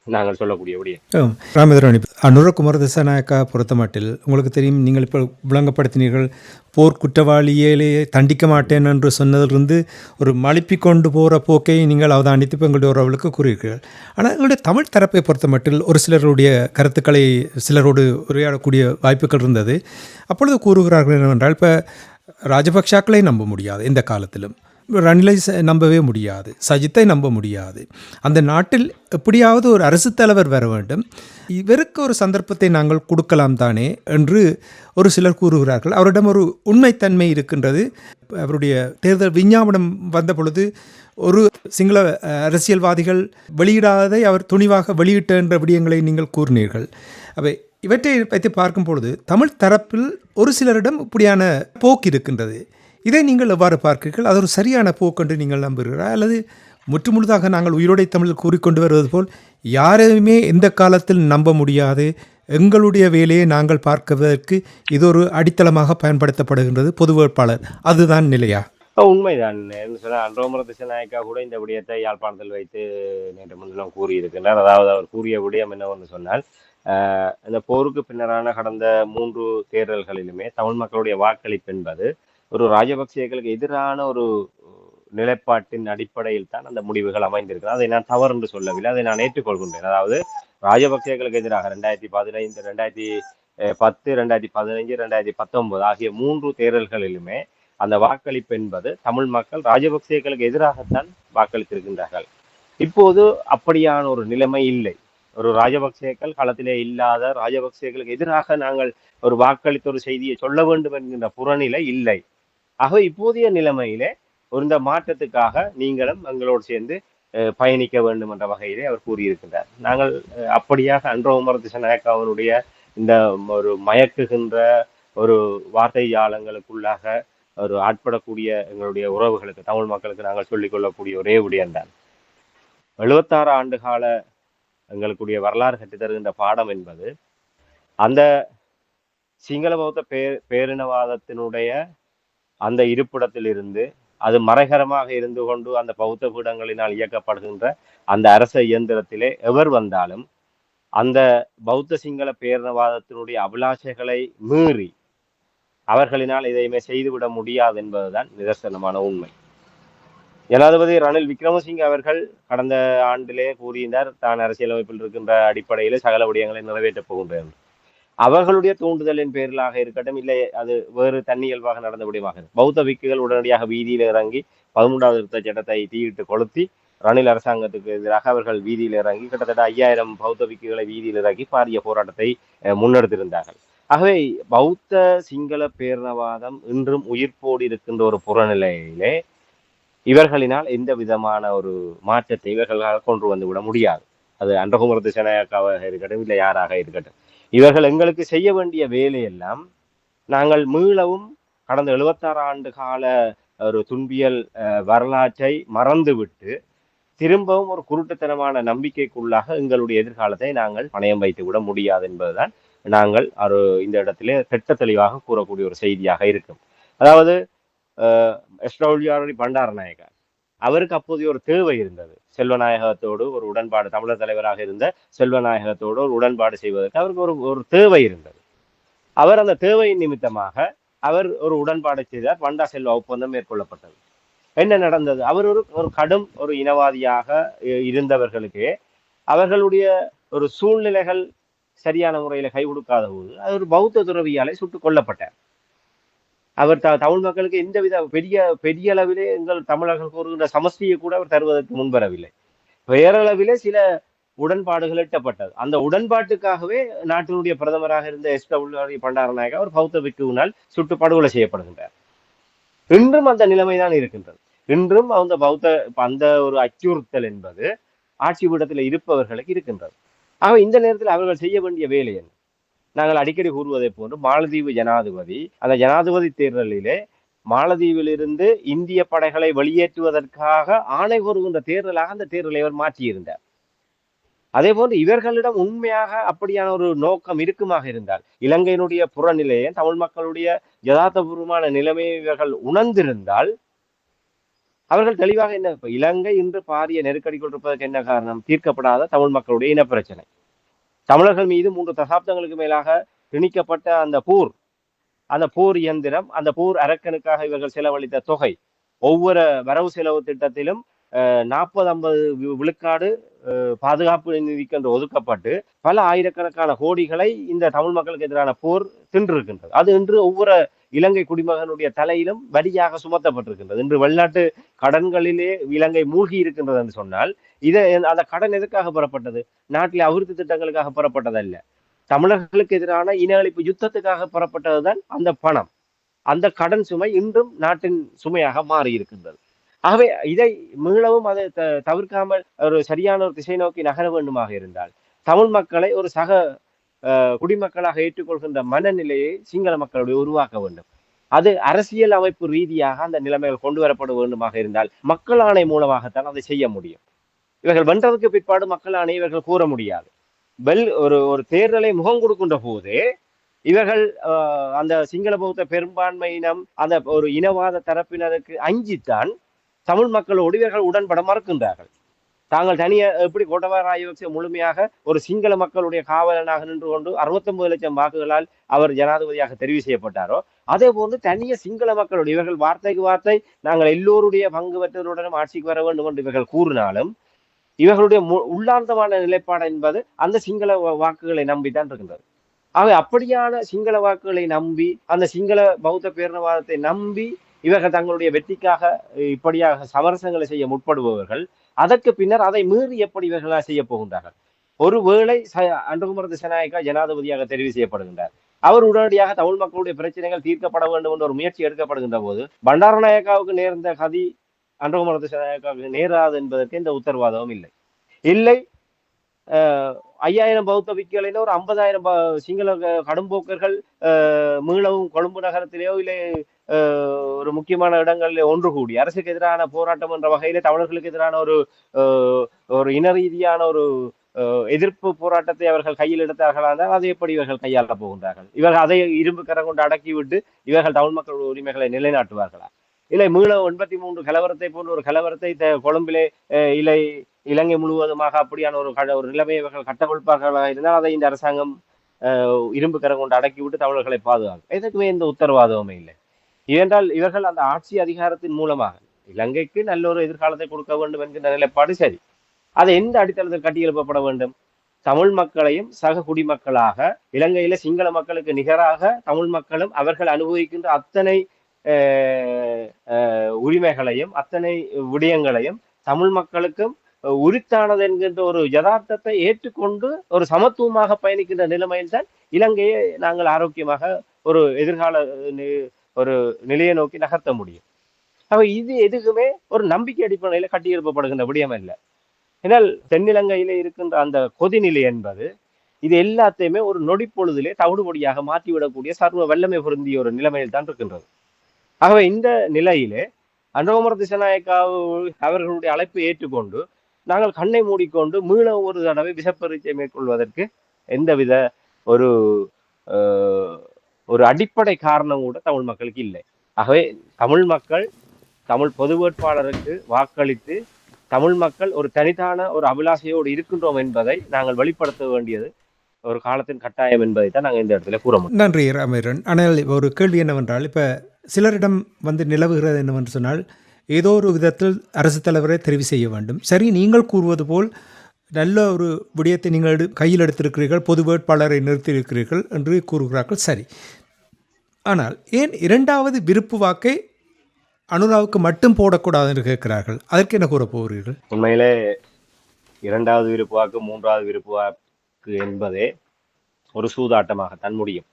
நாங்கள் சொல்லக்கூடிய விடயம். ராமேந்திரன், அனுரகுமார திசாநாயக்கா பொறுத்தமட்டில் உங்களுக்கு தெரியும், நீங்கள் இப்போ விளங்கப்படுத்தினீர்கள், போர் குற்றவாளியிலேயே தண்டிக்க மாட்டேன் என்று சொன்னதிலிருந்து ஒரு மழுப்பி கொண்டு போகிற போக்கை நீங்கள் அவதானித்து இப்போ எங்களுடைய உறவுகளுக்கு கூறுகிறீர்கள். ஆனால் எங்களுடைய தமிழ் தரப்பை பொறுத்தமட்டில் ஒரு சிலருடைய கருத்துக்களை சிலரோடு உரையாடக்கூடிய வாய்ப்புகள் இருந்தது. அப்பொழுது கூறுகிறார்கள் என்னவென்றால், இப்போ ராஜபக்ஷாக்களை நம்ப முடியாது, எந்த காலத்திலும் ரணிலை நம்பவே முடியாது, சஜித்தை நம்ப முடியாது. அந்த நாட்டில் எப்படியாவது ஒரு அரசு தலைவர் வர வேண்டும், இவருக்கு ஒரு சந்தர்ப்பத்தை நாங்கள் கொடுக்கலாம் தானே என்று ஒரு சிலர் கூறுகிறார்கள். அவரிடம் ஒரு உண்மைத்தன்மை இருக்கின்றது. அவருடைய தேர்தல் விஞ்ஞாபனம் வந்த பொழுது ஒரு சிங்கள அரசியல்வாதிகள் வெளியிடாததை அவர் துணிவாக வெளியிட்ட என்ற விடயங்களை நீங்கள் கூறினீர்கள். அவை இவற்றை வைத்து பார்க்கும் பொழுது தமிழ் தரப்பில் ஒரு சிலரிடம் இப்படியான போக்கு இருக்கின்றது. இதை நீங்கள் எவ்வாறு பார்க்கிறீர்கள்? அது ஒரு சரியான போக்கென்று நீங்கள் நம்புகிறீர்களா, அல்லது முற்றுமுழுதாக நாங்கள் உயிரோடை தமிழில் கூறிக்கொண்டு வருவது போல் யாரையுமே எந்த காலத்தில் நம்ப முடியாது, எங்களுடைய வேலையை நாங்கள் பார்க்குவதற்கு இது ஒரு அடித்தளமாக பயன்படுத்தப்படுகின்றது பொது வேட்பாளர், அதுதான் நிலையா? உண்மைதான். அன்றகுமார திசாநாயக்கா கூட இந்த விடயத்தை யாழ்ப்பாணத்தில் வைத்து நேற்று முன்தினம் கூறியிருக்கின்றார். அதாவது அவர் கூறிய விடயம் என்னவென்று சொன்னால், இந்த போருக்கு பின்னரான கடந்த 3 தேர்தல்களிலுமே தமிழ் மக்களுடைய வாக்களிப்பு என்பது ஒரு ராஜபக்சேக்களுக்கு எதிரான ஒரு நிலைப்பாட்டின் அடிப்படையில் தான் அந்த முடிவுகள் அமைந்திருக்கிறது. அதை நான் தவறு என்று சொல்லவில்லை, அதை நான் ஏற்றுக்கொள்கின்றேன். அதாவது ராஜபக்சேக்களுக்கு எதிராக 2015, 2010, 2015, 2019 ஆகிய 3 தேர்தல்களிலுமே அந்த வாக்களிப்பு என்பது தமிழ் மக்கள் ராஜபக்சேக்களுக்கு எதிராகத்தான் வாக்களித்திருக்கின்றார்கள். இப்போது அப்படியான ஒரு நிலைமை இல்லை. ஒரு ராஜபக்சேக்கள் களத்திலே இல்லாத ராஜபக்சேக்களுக்கு எதிராக நாங்கள் ஒரு வாக்களித்த ஒரு செய்தியை சொல்ல வேண்டும் என்கின்ற புறநிலை இல்லை. ஆக இப்போதைய நிலைமையிலே இந்த மாற்றத்துக்காக நீங்களும் எங்களோடு சேர்ந்து பயணிக்க வேண்டும் என்ற வகையிலே அவர் கூறியிருக்கின்றார். நாங்கள் அப்படியாக அன்றகுமார திசாநாயக்காவினுடைய இந்த ஒரு மயக்குகின்ற ஒரு வார்த்தை ஜாலங்களுக்குள்ளாக ஒரு ஆட்படக்கூடிய எங்களுடைய உறவுகளுக்கு தமிழ் மக்களுக்கு நாங்கள் சொல்லிக்கொள்ளக்கூடிய ஒரே விடயம்தான், 76 ஆண்டு கால எங்களுக்குடைய வரலாறு கற்றுத் தருகின்ற பாடம் என்பது அந்த சிங்கள பௌத்த பேரினவாதத்தினுடைய அந்த இருப்பிடத்தில் இருந்து அது மறைகரமாக இருந்து கொண்டு அந்த பௌத்த பீடங்களினால் இயக்கப்படுகின்ற அந்த அரச இயந்திரத்திலே எவர் வந்தாலும் அந்த பௌத்த சிங்கள பேரினவாதத்தினுடைய அபிலாஷைகளை மீறி அவர்களினால் இதையுமே செய்துவிட முடியாது என்பதுதான் நிதர்சனமான உண்மை. ஜனாதிபதி ரணில் விக்ரமசிங்க அவர்கள் கடந்த ஆண்டிலே கூறியிருந்தார், தான் அரசியலமைப்பில் இருக்கின்ற அடிப்படையிலே சகல விடயங்களை நிறைவேற்றப் போகின்றேன். அவர்களுடைய தூண்டுதலின் பேரிலாக இருக்கட்டும், இல்லை அது வேறு தன்னியல்பாக நடந்த விடயமாக பௌத்த பிக்குகள் உடனடியாக வீதியில் இறங்கி 13வது திருத்த சட்டத்தை தீயிட்டு கொளுத்தி ரணில் அரசாங்கத்துக்கு எதிராக அவர்கள் வீதியில் இறங்கி கிட்டத்தட்ட 5000 பௌத்த பிக்குகளை வீதியில் இறங்கி பாரிய போராட்டத்தை முன்னெடுத்திருந்தார்கள். ஆகவே பௌத்த சிங்கள பேரினவாதம் இன்றும் உயிர்ப்போடு இருக்கின்ற ஒரு புறநிலையிலே இவர்களினால் எந்த விதமான ஒரு மாற்றத்தை இவர்களால் கொண்டு வந்து விட முடியாது. அது அன்றகுமர திசாநாயக்காவாக இருக்கட்டும், இல்லை யாராக இருக்கட்டும். இவர்கள் எங்களுக்கு செய்ய வேண்டிய வேலையெல்லாம் நாங்கள் மீளவும் கடந்த 76 ஆண்டு கால ஒரு துன்பியல் வரலாற்றை மறந்துவிட்டு திரும்பவும் ஒரு குருட்டுத்தனமான நம்பிக்கைக்குள்ளாக எங்களுடைய எதிர்காலத்தை நாங்கள் பணயம் வைத்து விட முடியாது என்பதுதான் நாங்கள் இந்த இடத்திலே திட்ட தெளிவாக கூறக்கூடிய ஒரு செய்தியாக இருக்கும். அதாவது எஸ்டபிள்யூஆர் பண்டாரநாயகா அவருக்கு அப்போதைய ஒரு தேவை இருந்தது. செல்வநாயகத்தோடு ஒரு உடன்பாடு, தமிழர் தலைவராக இருந்த செல்வநாயகத்தோடு ஒரு உடன்பாடு செய்வதற்கு அவருக்கு ஒரு தேவை இருந்தது. அவர் அந்த தேவையின் நிமித்தமாக அவர் ஒரு உடன்பாடு செய்தார். வண்டா செல்வா ஒப்பந்தம் மேற்கொள்ளப்பட்டது. என்ன நடந்தது? அவர் ஒரு கடும் ஒரு இனவாதியாக இருந்தவர்களுக்கு அவர்களுடைய ஒரு சூழ்நிலைகள் சரியான முறையில கை கொடுக்காத போது அது ஒரு பௌத்த துறவியாலே சுட்டுக் கொல்லப்பட்டார். அவர் தமிழ் மக்களுக்கு எந்தவித பெரிய அளவிலே எங்கள் தமிழர்கள் கூறுகின்ற சமஸ்தியை கூட அவர் தருவதற்கு முன்வரவில்லை. பேரளவிலே சில உடன்பாடுகள் எட்டப்பட்டது. அந்த உடன்பாட்டுக்காகவே நாட்டினுடைய பிரதமராக இருந்த எஸ்டபிள்யூஆர் பண்டாரநாயகா அவர் பௌத்த பிக்குவினால் சுட்டு படுகொலை செய்யப்படுகின்றார். இன்றும் அந்த நிலைமைதான் இருக்கின்றது. இன்றும் அந்த ஒரு அச்சுறுத்தல் என்பது ஆட்சி பீடத்தில் இருப்பவர்களுக்கு இருக்கின்றது. ஆக இந்த நேரத்தில் அவர்கள் செய்ய வேண்டிய வேலை என்ன? நாங்கள் அடிக்கடி கூறுவதை போன்று மாலத்தீவு ஜனாதிபதி அந்த ஜனாதிபதி தேர்தலிலே மாலத்தீவிலிருந்து இந்திய படைகளை வெளியேற்றுவதற்காக ஆணை கூறுகின்ற தேர்தலாக அந்த தேர்தலை அவர் மாற்றியிருந்தார். அதே போன்று இவர்களிடம் உண்மையாக அப்படியான ஒரு நோக்கம் இருக்குமாக இருந்தால் இலங்கையினுடைய புறநிலையை தமிழ் மக்களுடைய யதார்த்தபூர்வமான நிலைமையை இவர்கள் உணர்ந்திருந்தால் அவர்கள் தெளிவாக என்ன, இலங்கை இன்று பாரிய நெருக்கடிக்குள் இருப்பதற்கு என்ன காரணம்? தீர்க்கப்படாத தமிழ் மக்களுடைய இனப்பிரச்சனை. தமிழர்கள் மீது 3 தசாப்தங்களுக்கு மேலாக திணிக்கப்பட்ட அந்த போர் இயந்திரம், அந்த போர் அரக்கனுக்காக இவர்கள் செலவழித்த தொகை, ஒவ்வொரு வரவு செலவு திட்டத்திலும் 40-50 விழுக்காடு பாதுகாப்பு நிதிக்கு என்று ஒதுக்கப்பட்டு பல ஆயிரக்கணக்கான கோடிகளை இந்த தமிழ் மக்களுக்கு எதிரான போர் தின்றிருக்கின்றது. அது இன்று ஒவ்வொரு இலங்கை குடிமகனுடைய தலையிலும் வரியாக சுமத்தப்பட்டிருக்கின்றது. இன்று வெளிநாட்டு கடன்களிலே இலங்கை மூழ்கி இருக்கின்றது என்று சொன்னால் அந்த கடன் எதற்காக பெறப்பட்டது? நாட்டில் அபிவிருத்தி திட்டங்களுக்காக பெறப்பட்டதல்ல. தமிழர்களுக்கு எதிரான இன அழிப்பு யுத்தத்துக்காக பெறப்பட்டதுதான் அந்த பணம். அந்த கடன் சுமை இன்றும் நாட்டின் சுமையாக மாறி இருக்கின்றது. ஆகவே இதை மீளவும் அதை தவிர்க்காமல் ஒரு சரியான ஒரு திசை நோக்கி நகர வேண்டுமாக இருந்தால் தமிழ் மக்களை ஒரு சக குடிமக்களாக ஏற்றுக்கொள்கின்ற மனநிலையை சிங்கள மக்களுடைய உருவாக்க வேண்டும். அது அரசியல் அமைப்பு ரீதியாக அந்த நிலைமைகள் கொண்டு வரப்பட வேண்டுமாக இருந்தால் மக்கள் ஆணை மூலமாகத்தான் அதை செய்ய முடியும். இவர்கள் வென்றதுக்கு பிற்பாடு மக்கள் ஆணை இவர்கள் கூற முடியாது. ஒரு தேர்தலை முகம் கொடுக்கின்ற போதே இவர்கள் அந்த சிங்கள பௌத்த பெரும்பான்மையினம் அந்த ஒரு இனவாத தரப்பினருக்கு அஞ்சித்தான் தமிழ் மக்களோடு இவர்கள் உடன்பட மறுக்கின்றார்கள். தாங்கள் தனிய எப்படி கோட்டபாய ராஜபக்சே முழுமையாக ஒரு சிங்கள மக்களுடைய காவலனாக நின்று கொண்டு 69 லட்சம் வாக்குகளால் அவர் ஜனாதிபதியாக தெரிவு செய்யப்பட்டாரோ அதே போன்று தனிய சிங்கள மக்களோடு இவர்கள் வார்த்தைக்கு வார்த்தை நாங்கள் எல்லோருடைய பங்கு பெற்றவருடனும் ஆட்சிக்கு வர வேண்டும் என்று இவர்கள் கூறினாலும் இவர்களுடைய உள்ளார்ந்தமான நிலைப்பாடு என்பது அந்த சிங்கள வாக்குகளை நம்பித்தான் இருக்கின்றது. ஆகவே அப்படியான சிங்கள வாக்குகளை நம்பி அந்த சிங்கள பௌத்த பேரினவாதத்தை நம்பி இவர்கள் தங்களுடைய வெற்றிக்காக இப்படியாக சமரசங்களை செய்ய முற்படுபவர்கள் அதற்கு பின்னர் அதை மீறி எப்படி இவர்களால் செய்ய போகின்றார்கள்? ஒருவேளை அன்றகுமர திசாநாயக்கா ஜனாதிபதியாக தெரிவு செய்யப்படுகின்றார். அவர் உடனடியாக தமிழ் மக்களுடைய பிரச்சனைகள் தீர்க்கப்பட வேண்டும் என்ற ஒரு முயற்சி எடுக்கப்படுகின்ற போது பண்டாரநாயக்காவுக்கு நேர்ந்த கதி அன்றகுமர திசாநாயக்காவுக்கு நேராது என்பதற்கு இந்த உத்தரவாதமும் இல்லை. 5000 பௌத்த பிக்குகளில் ஒரு 50,000 சிங்கள கடும்போக்கர்கள் மீளவும் கொழும்பு நகரத்திலேயோ இல்லை ஒரு முக்கியமான இடங்களில் ஒன்று கூடி அரசுக்கு எதிரான போராட்டம் என்ற வகையிலே தமிழர்களுக்கு எதிரான ஒரு இன ரீதியான ஒரு எதிர்ப்பு போராட்டத்தை அவர்கள் கையில் எடுத்தார்களா இருந்தால் அதை எப்படி இவர்கள் கையாள போகின்றார்கள்? இவர்கள் அதை இரும்பு கரம் கொண்டு அடக்கிவிட்டு இவர்கள் தமிழ் மக்களுடைய உரிமைகளை நிலைநாட்டுவார்களா? இல்லை மீளவும் 83 கலவரத்தை போன்ற ஒரு கலவரத்தை கொழும்பிலே இல்லை இலங்கை முழுவதுமாக அப்படியான ஒரு நிலைமையை இவர்கள் கட்டவிழ்ப்பார்களாக இருந்தால் அதை இந்த அரசாங்கம் இரும்பு கரம் கொண்டு அடக்கி விட்டு தமிழர்களை பாதுகாக்கும். எதுக்குமே எந்த உத்தரவாதமுமே இல்லை. ஏனென்றால் இவர்கள் அந்த ஆட்சி அதிகாரத்தின் மூலமாக இலங்கைக்கு நல்ல ஒரு எதிர்காலத்தை கொடுக்க வேண்டும் என்கின்ற நிலைப்பாடு சரி. அதை எந்த அடித்தளத்தில் கட்டியெழுப்பப்பட வேண்டும்? தமிழ் மக்களையும் சக குடிமக்களாக இலங்கையில சிங்கள மக்களுக்கு நிகராக தமிழ் மக்களும் அவர்கள் அனுபவிக்கின்ற அத்தனை உரிமைகளையும் அத்தனை விடயங்களையும் தமிழ் மக்களுக்கும் உரித்தானது என்கின்ற ஒரு யதார்த்தத்தை ஏற்றுக்கொண்டு ஒரு சமத்துவமாக பயணிக்கின்ற நிலைமையில் தான் இலங்கையை நாங்கள் ஆரோக்கியமாக ஒரு எதிர்கால ஒரு நிலையை நோக்கி நகர்த்த முடியும். அப்ப இது எதுக்குமே ஒரு நம்பிக்கை அடிப்படையில கட்டியெழுப்பப்படுகின்ற விடயம் இல்லை. ஏன்னால் தென்னிலங்கையில இருக்கின்ற அந்த கொதிநிலை என்பது இது எல்லாத்தையுமே ஒரு நொடி பொழுதிலே தவிடுபொடியாக மாற்றிவிடக்கூடிய சர்வ வல்லமை பொருந்திய ஒரு நிலைமையில் தான் இருக்கின்றது. ஆகவே இந்த நிலையிலே அனுரகுமார திசாநாயக்கா அவர்களுடைய அழைப்பை ஏற்றுக்கொண்டு நாங்கள் கண்ணை மூடிக்கொண்டு மீள ஒரு தடவை விஷப்பரீட்சை மேற்கொள்வதற்கு எந்தவித ஒரு ஒரு அடிப்படை காரணம் கூட தமிழ் மக்களுக்கு இல்லை. ஆகவே தமிழ் மக்கள் தமிழ் பொது வேட்பாளருக்கு வாக்களித்து தமிழ் மக்கள் ஒரு தனித்தான ஒரு அபிலாஷையோடு இருக்கின்றோம் என்பதை நாங்கள் வெளிப்படுத்த வேண்டியது ஒரு காலத்தின் கட்டாயம் என்பதை தான் நாங்கள் இந்த இடத்துல கூற முடியும். நன்றி ராமேரன். ஆனால் ஒரு கேள்வி என்னவென்றால், இப்போ சிலரிடம் நிலவுகிறது என்னவென்று சொன்னால், ஏதோ ஒரு விதத்தில் அரசு தலைவரை தெரிவு செய்ய வேண்டும். சரி, நீங்கள் கூறுவது போல் நல்ல ஒரு விடயத்தை நீங்கள் கையில் எடுத்திருக்கிறீர்கள், பொது வேட்பாளரை நிறுத்தியிருக்கிறீர்கள் என்று கூறுகிறார்கள். சரி, ஆனால் ஏன் இரண்டாவது விருப்பு வாக்கை அனுராவுக்கு மட்டும் போடக்கூடாது என்று கேட்கிறார்கள்? அதற்கு என்ன கூற போகிறீர்கள்? உண்மையிலே இரண்டாவது விருப்பு வாக்கு மூன்றாவது விருப்பு வாக்கு என்பதே ஒரு சூதாட்டமாகத்தான் முடியும்.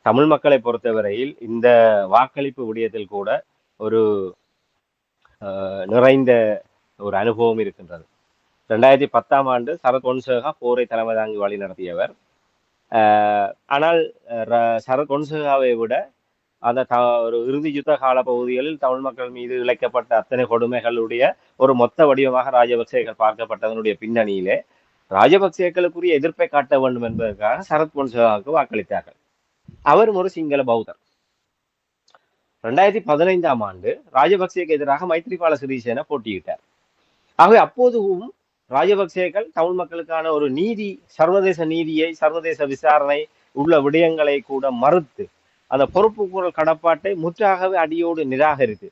தமிழ் மக்களை பொறுத்தவரையில் இந்த வாக்களிப்பு விடயத்தில் கூட ஒரு நிறைந்த ஒரு அனுபவம் இருக்கின்றது. 2010 ஆண்டு சரத் பொன்சேகா போரை தலைமை தாங்கி வழி நடத்தியவர். ஆனால் சரத் பொன்சேகாவை விட அந்த ஒரு இறுதி யுத்த கால பகுதிகளில் தமிழ் மக்கள் மீது இழைக்கப்பட்ட அத்தனை கொடுமைகளுடைய ஒரு மொத்த வடிவமாக ராஜபக்சேக்கள் பார்க்கப்பட்டதனுடைய பின்னணியிலே ராஜபக்சேக்களுக்குரிய எதிர்ப்பை காட்ட வேண்டும் என்பதற்காக சரத் பொன்சேகாவுக்கு வாக்களித்தார்கள். அவரும் ஒரு சிங்கள பௌத்தர். 2015 ஆண்டு ராஜபக்சேக்கு எதிராக மைத்ரிபால சிறிசேன போட்டியிட்டார். ஆகவே அப்போதும் ராஜபக்சேக்கள் தமிழ் மக்களுக்கான ஒரு நீதி, சர்வதேச நீதியை, சர்வதேச விசாரணை உள்ள விடயங்களை கூட மறுத்து அந்த பொறுப்பு கூறல் கடப்பாட்டை முற்றாகவே அடியோடு நிராகரித்து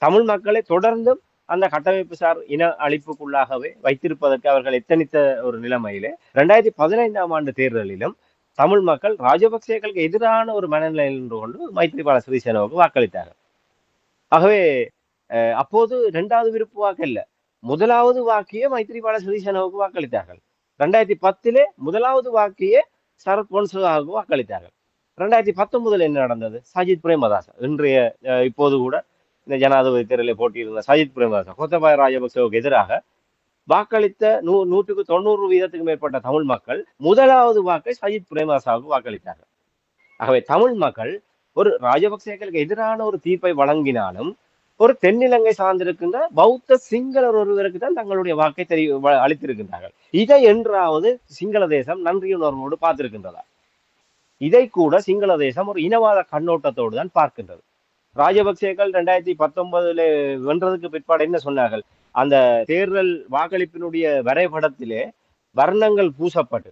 தமிழ் மக்களை தொடர்ந்தும் அந்த கட்டமைப்பு சார் இன அழிப்புக்குள்ளாகவே வைத்திருப்பதற்கு அவர்கள் எத்தனித்த ஒரு நிலைமையிலே 2015 ஆண்டு தேர்தலிலும் தமிழ் மக்கள் ராஜபக்சேக்களுக்கு எதிரான ஒரு மனநிலையில் நின்று கொண்டு மைத்ரிபால சிறிசேனாவுக்கு வாக்களித்தார்கள். ஆகவே அப்போது இரண்டாவது விருப்பு வாக்கு இல்ல, முதலாவது வாக்கியே மைத்ரிபால சிறிசேனாவுக்கு வாக்களித்தார்கள். 2010 முதலாவது வாக்கியே சரத் பொன்சேகாவுக்கு வாக்களித்தார்கள். 2019 என்ன நடந்தது? சஜித் பிரேமதாச, இன்றைய இப்போது கூட இந்த ஜனாதிபதி தேர்தலில் போட்டியிருந்த சஜித் பிரேமதாச கோத்தபாய ராஜபக்சேவுக்கு எதிராக வாக்களித்த 190% மேற்பட்ட தமிழ் மக்கள் முதலாவது வாக்கை சஜித் பிரேமதாசாவுக்கு வாக்களித்தார்கள். ஆகவே தமிழ் மக்கள் ஒரு ராஜபக்சேக்களுக்கு எதிரான ஒரு தீர்ப்பை வழங்கினாலும் ஒரு தென்னிலங்கை சார்ந்திருக்கின்ற பௌத்த சிங்களர் ஒருவருக்கு தான் தங்களுடைய வாக்கை அளித்திருக்கின்றார்கள். இதை என்றாவது சிங்கள தேசம் நன்றியுணர்வோடு பார்த்திருக்கின்றதா? இதை கூட சிங்கள தேசம் ஒரு இனவாத கண்ணோட்டத்தோடு தான் பார்க்கின்றது. ராஜபக்சேக்கள் 2019 வென்றதுக்கு பிற்பாடு என்ன சொன்னார்கள்? அந்த தேர்தல் வாக்களிப்பினுடைய வரைபடத்திலே வர்ணங்கள் பூசப்பட்டு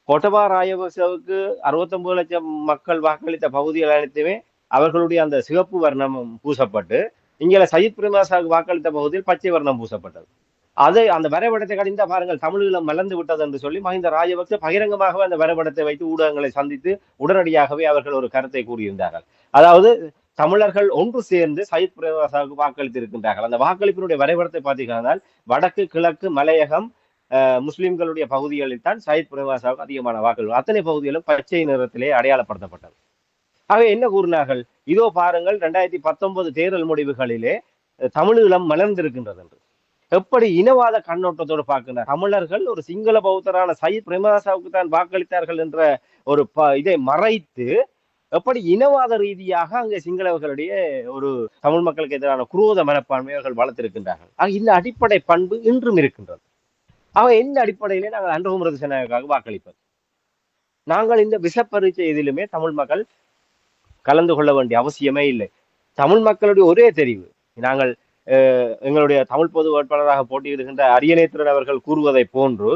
கோட்டபா ராஜபக்சவுக்கு 69 லட்சம் மக்கள் வாக்களித்த பகுதிகள் அனைத்துமே அவர்களுடைய அந்த சிவப்பு வர்ணம் பூசப்பட்டு, இங்கே சஜித் பிரேமதாசாவுக்கு வாக்களித்த பகுதியில் பச்சை வர்ணம் பூசப்பட்டது. அதை அந்த வரைபடத்தை கடிந்தா பாருங்கள், தமிழீழம் மலர்ந்து விட்டது என்று சொல்லி மஹிந்த ராஜபக்ச பகிரங்கமாகவே அந்த வரைபடத்தை வைத்து ஊடகங்களை சந்தித்து உடனடியாகவே அவர்கள் ஒரு கருத்தை கூறியிருந்தார்கள். அதாவது தமிழர்கள் ஒன்று சேர்ந்து சஜித் பிரேமதாசாவுக்கு வாக்களித்து இருக்கின்றார்கள். அந்த வாக்களிப்பினுடைய வரைபடத்தை பார்த்தீங்கன்னா வடக்கு, கிழக்கு, மலையகம், முஸ்லிம்களுடைய பகுதிகளில் தான் சஜித் பிரேமதாசாவுக்கு அதிகமான வாக்குகள், அத்தனை பகுதிகளும் பச்சை நிறத்திலே அடையாளப்படுத்தப்பட்டது. ஆகவே என்ன கூறினார்கள்? இதோ பாருங்கள், 2019 தேர்தல் முடிவுகளிலே தமிழீழம் மலர்ந்திருக்கின்றது என்று. எப்படி இனவாத கண்ணோட்டத்தோடு பார்க்கின்றார்? தமிழர்கள் ஒரு சிங்கள பௌத்தரான சஜித் பிரேமதாசாவுக்கு தான் வாக்களித்தார்கள் என்ற ஒரு இதை மறைத்து எப்படி இனவாத ரீதியாக அங்கே சிங்களவர்களுடைய ஒரு தமிழ் மக்களுக்கு எதிரான குரோத மனப்பான்மை அவர்கள் வளர்த்திருக்கின்றார்கள். ஆக இந்த அடிப்படை பண்பு இன்றும் இருக்கின்றது. ஆக இந்த அடிப்படையிலே நாங்கள் அனுரகுமார திசாநாயக்காவுக்கு வாக்களிப்பது. நாங்கள் இந்த விஷப்பரீட்சை எதிலுமே தமிழ் மக்கள் கலந்து கொள்ள வேண்டிய அவசியமே இல்லை. தமிழ் மக்களுடைய ஒரே தெரிவு, நாங்கள் எங்களுடைய தமிழ் பொது வேட்பாளராக போட்டியிடுகின்ற அரியநேத்திரன் அவர்கள் கூறுவதை போன்று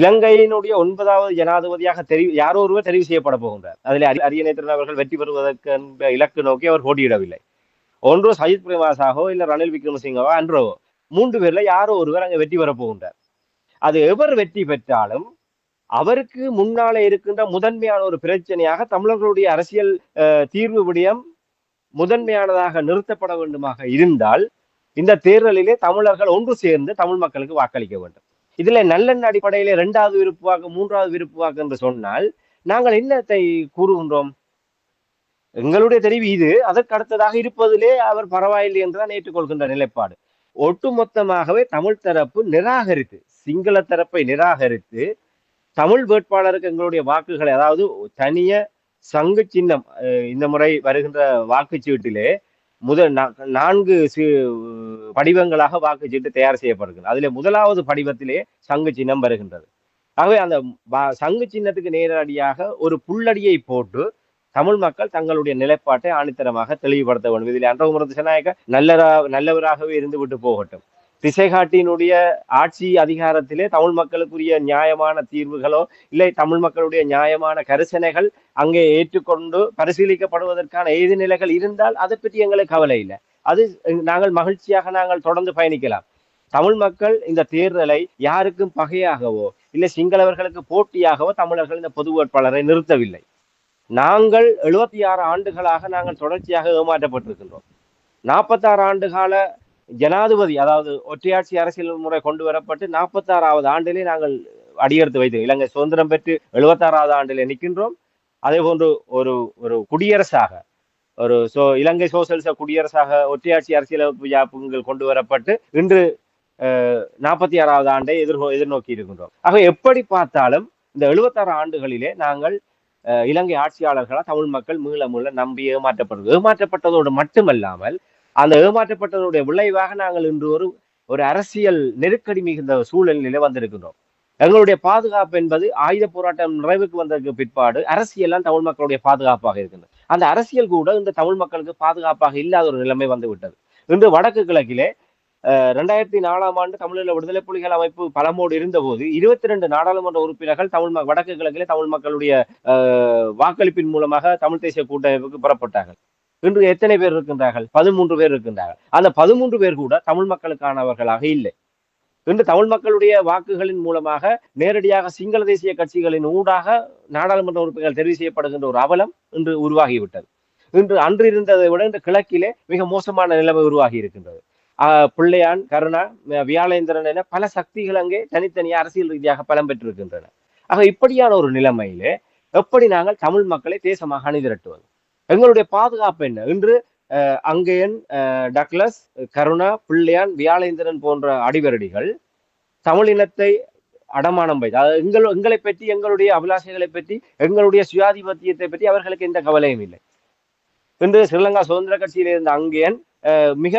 இலங்கையினுடைய 9வது ஜனாதிபதியாக யாரோ ஒருவர் தெரிவு செய்யப்பட போகின்றார். அதில் அரியநேத்திரன் அவர்கள் வெற்றி பெறுவதற்கு என்ற இலக்கு நோக்கி அவர் போட்டியிடவில்லை. ஒன்று சஜித் பிரேமதாசவோ இல்ல ரணில் விக்ரமசிங்கவோ அன்றோ 3 பேர்ல யாரோ ஒருவர் அங்கே வெற்றி பெறப் போகின்றார். அது எவர் வெற்றி பெற்றாலும் அவருக்கு முன்னாலே இருக்கின்ற முதன்மையான ஒரு பிரச்சனையாக தமிழர்களுடைய அரசியல் தீர்வு விடயம் முதன்மையானதாக நிறுத்தப்பட வேண்டுமாக இருந்தால் இந்த தேர்தலிலே தமிழர்கள் ஒன்று சேர்ந்து தமிழ் மக்களுக்கு வாக்களிக்க வேண்டும். இதுல நல்லெண்ண அடிப்படையிலே 2வது விருப்பு வாக்கு 3வது விருப்பு வாக்கு என்று சொன்னால் நாங்கள் என்னத்தை கூறுகின்றோம்? எங்களுடைய தெரிவு இது. அதற்கு அடுத்ததாக இருப்பதிலே அவர் பரவாயில்லை என்றுதான் ஏற்றுக்கொள்கின்ற நிலைப்பாடு. ஒட்டுமொத்தமாகவே தமிழ் தரப்பு நிராகரித்து, சிங்கள தரப்பை நிராகரித்து தமிழ் வேட்பாளருக்கு எங்களுடைய வாக்குகளை, அதாவது தனிய சங்கு சின்னம், இந்த முறை வருகின்ற வாக்குச்சீட்டிலே முதல் 4 படிவங்களாக வாக்குச்சீட்டு தயார் செய்யப்படுகிறது. அதிலே முதலாவது படிவத்திலே சங்கு சின்னம் வருகின்றது. ஆகவே அந்த சங்கு சின்னத்துக்கு நேரடியாக ஒரு புள்ளடியை போட்டு தமிழ் மக்கள் தங்களுடைய நிலைப்பாட்டை ஆணித்தரமாக தெளிவுபடுத்த வேண்டும். இதில் அன்றகுமர திசாநாயக்க நல்லவராகவே இருந்து விட்டு போகட்டும். திசைகாட்டியினுடைய ஆட்சி அதிகாரத்திலே தமிழ் மக்களுக்குரிய நியாயமான தீர்வுகளோ இல்லை தமிழ் மக்களுடைய நியாயமான கரிசனைகள் அங்கே ஏற்றுக்கொண்டு பரிசீலிக்கப்படுவதற்கான ஏது நிலைகள் இருந்தால் அதை பற்றி எங்களுக்கு கவலை இல்லை. அது நாங்கள் மகிழ்ச்சியாக நாங்கள் தொடர்ந்து பயணிக்கலாம். தமிழ் மக்கள் இந்த தேர்தலை யாருக்கும் பகையாகவோ இல்லை சிங்களவர்களுக்கு போட்டியாகவோ தமிழர்கள் இந்த பொது வேட்பாளரை நிறுத்தவில்லை. நாங்கள் 76 ஆண்டுகளாக நாங்கள் தொடர்ச்சியாக ஏமாற்றப்பட்டிருக்கின்றோம். 46 ஆண்டு கால ஜனாதிபதி, அதாவது ஒற்றையாட்சி அரசியல் முறை கொண்டு வரப்பட்டு 46வது ஆண்டிலே நாங்கள் அடியெடுத்து வைத்தோம். இலங்கை சுதந்திரம் பெற்று 76வது ஆண்டிலே நிற்கின்றோம். அதே போன்று ஒரு ஒரு குடியரசாக இலங்கை சோசியலிச குடியரசாக ஒற்றையாட்சி அரசியலமைப்பு யாப்புகள் கொண்டு வரப்பட்டு இன்று 46வது ஆண்டை எதிர்நோக்கி இருக்கின்றோம். ஆக எப்படி பார்த்தாலும் இந்த 76 ஆண்டுகளிலே நாங்கள் இலங்கை ஆட்சியாளர்களா தமிழ் மக்கள் மீள நம்பி ஏமாற்றப்பட்டதோடு மட்டுமல்லாமல் அந்த ஏமாற்றப்பட்டதனுடைய விளைவாக நாங்கள் இன்று ஒரு அரசியல் நெருக்கடி மிகுந்த சூழ்நிலையில வந்திருக்கின்றோம். எங்களுடைய பாதுகாப்பு என்பது ஆயுத போராட்டம் நிறைவுக்கு வந்ததற்கு பிற்பாடு அரசியல் தமிழ் மக்களுடைய பாதுகாப்பாக இருக்கின்றது. அந்த அரசியல் கூட இந்த தமிழ் மக்களுக்கு பாதுகாப்பாக இல்லாத ஒரு நிலைமை வந்து விட்டது. இன்று வடக்கு கிழக்கிலே 2004ஆம் ஆண்டு தமிழீழ விடுதலை புலிகள் அமைப்பு பலமோடு இருந்த போது 22 நாடாளுமன்ற உறுப்பினர்கள் வடக்கு கிழக்கிலே தமிழ் மக்களுடைய வாக்களிப்பின் மூலமாக தமிழ் தேசிய கூட்டமைப்புக்கு புறப்பட்டார்கள். இன்று எத்தனை பேர் இருக்கின்றார்கள்? 13 பேர் இருக்கின்றார்கள். அந்த 13 பேர் கூட தமிழ் மக்களுக்கானவர்களாக இல்லை. இன்று தமிழ் மக்களுடைய வாக்குகளின் மூலமாக நேரடியாக சிங்கள தேசிய கட்சிகளின் ஊடாக நாடாளுமன்ற உறுப்பினர்கள் தெரிவு செய்யப்படுகின்ற ஒரு அவலம் இன்று உருவாகிவிட்டது. அன்று இருந்ததை விட இந்த கிழக்கிலே மிக மோசமான நிலைமை உருவாகி இருக்கின்றது. பிள்ளையான், கருணா, வியாழேந்திரன் என பல சக்திகள் அங்கே தனித்தனியாக அரசியல் ரீதியாக பலம் பெற்றிருக்கின்றன. ஆக இப்படியான ஒரு நிலைமையிலே எப்படி நாங்கள் தமிழ் மக்களை தேசமாக அணிதிரட்டுவது? எங்களுடைய பாதுகாப்பு என்ன? இன்று அங்கேயன், டக்ளஸ், கருணா, பிள்ளையான், வியாழேந்திரன் போன்ற அடிவரடிகள் தமிழினத்தை அடமானம் வைத்து, அதாவது எங்களை பற்றி, எங்களுடைய அபிலாஷைகளை பற்றி, எங்களுடைய சுயாதிபத்தியத்தை பற்றி அவர்களுக்கு எந்த கவலையும் இல்லை. இன்று ஸ்ரீலங்கா சுதந்திர கட்சியில் இருந்த அங்கேயன் மிக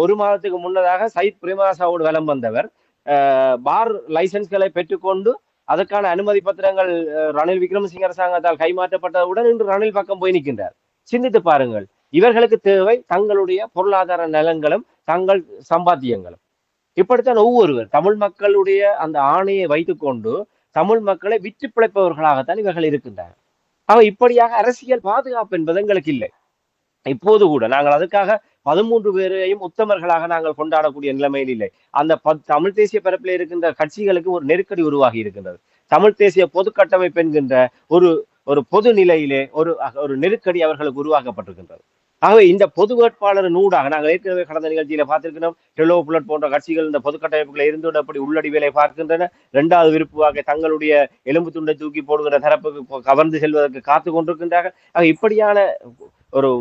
ஒரு மாதத்துக்கு முன்னதாக சயித் பிரேமதாசாவோடு வலம் வந்தவர் பார் லைசன்ஸ்களை பெற்றுக்கொண்டு அதற்கான அனுமதி பத்திரங்கள் ரணில் விக்ரமசிங்க அரசாங்கத்தால் கைமாற்றப்பட்டவுடன் இன்று ரணில் பக்கம் போய் நிற்கின்றார். சிந்தித்து பாருங்கள். இவர்களுக்கு தேவை தங்களுடைய பொருளாதார நலன்களும் தங்கள் சம்பாத்தியங்களும். இப்படித்தான் ஒவ்வொருவர் தமிழ் மக்களுடைய அந்த ஆணையை வைத்துக்கொண்டு தமிழ் மக்களை விற்று பிழைப்பவர்களாகத்தான் இவர்கள் இருக்கின்றனர். ஆக இப்படியாக அரசியல் பாதுகாப்பு என்பது எங்களுக்கு இல்லை. இப்போது கூட நாங்கள் அதுக்காக 13 பேரையும் உத்தமர்களாக நாங்கள் கொண்டாடக்கூடிய நிலைமையில் இல்லை. அந்த தமிழ் தேசிய பரப்பில் இருக்கின்ற கட்சிகளுக்கு ஒரு நெருக்கடி உருவாகி இருக்கின்றது. தமிழ் தேசிய பொது கட்டமைப்பு என்கின்ற ஒரு பொது நிலையிலே ஒரு நெருக்கடி அவர்களுக்கு உருவாக்கப்பட்டிருக்கின்றது. ஆகவே இந்த பொது வேட்பாளர் நூடாக நாங்கள் ஏற்கனவே கடந்த நிகழ்ச்சியில பார்த்திருக்கிறோம். டெலோ புலட் போன்ற கட்சிகள் இந்த பொது கட்டமைப்புகளை இருந்து அப்படி உள்ளடி வேலை பார்க்கின்றன. 2வது விருப்புவாக தங்களுடைய எலும்பு துண்டை தூக்கி போடுகிற தரப்புக்கு கவர்ந்து செல்வதற்கு காத்து கொண்டிருக்கின்றார்கள். ஆக இப்படியான ஒரு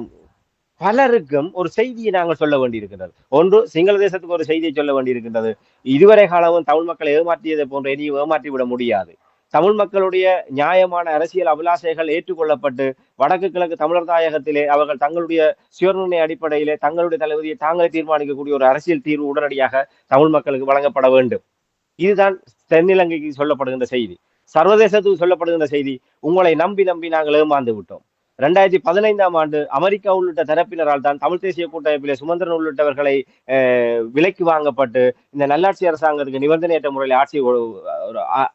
பலருக்கும் ஒரு செய்தியை நாங்கள் சொல்ல வேண்டியிருக்கின்றது. ஒன்று, சிங்கள தேசத்துக்கு ஒரு செய்தியை சொல்ல வேண்டியிருக்கின்றது. இதுவரை காலமும் தமிழ் மக்களை ஏமாற்றியதை போன்ற இனியும் ஏமாற்றிவிட முடியாது. தமிழ் மக்களுடைய நியாயமான அரசியல் அபிலாஷைகள் ஏற்றுக்கொள்ளப்பட்டு வடக்கு கிழக்கு தமிழர் தாயகத்திலே அவர்கள் தங்களுடைய சுயநிர்ணய அடிப்படையிலே தங்களுடைய தளபதியை தாங்களே தீர்மானிக்கக்கூடிய ஒரு அரசியல் தீர்வு உடனடியாக தமிழ் மக்களுக்கு வழங்கப்பட வேண்டும். இதுதான் தென்னிலங்கைக்கு சொல்லப்படுகின்ற செய்தி. சர்வதேசத்துக்கு சொல்லப்படுகின்ற செய்தி, உங்களை நம்பி நாங்கள் ஏமாந்து விட்டோம். 2015 அமெரிக்கா உள்ளிட்ட தரப்பினரால் தான் தமிழ் தேசிய கூட்டமைப்பிலே சுமந்திரன் உள்ளிட்டவர்களை விலைக்கு வாங்கப்பட்டு இந்த நல்லாட்சி அரசாங்கத்துக்கு நிபந்தனையற்ற முறையில் ஒரு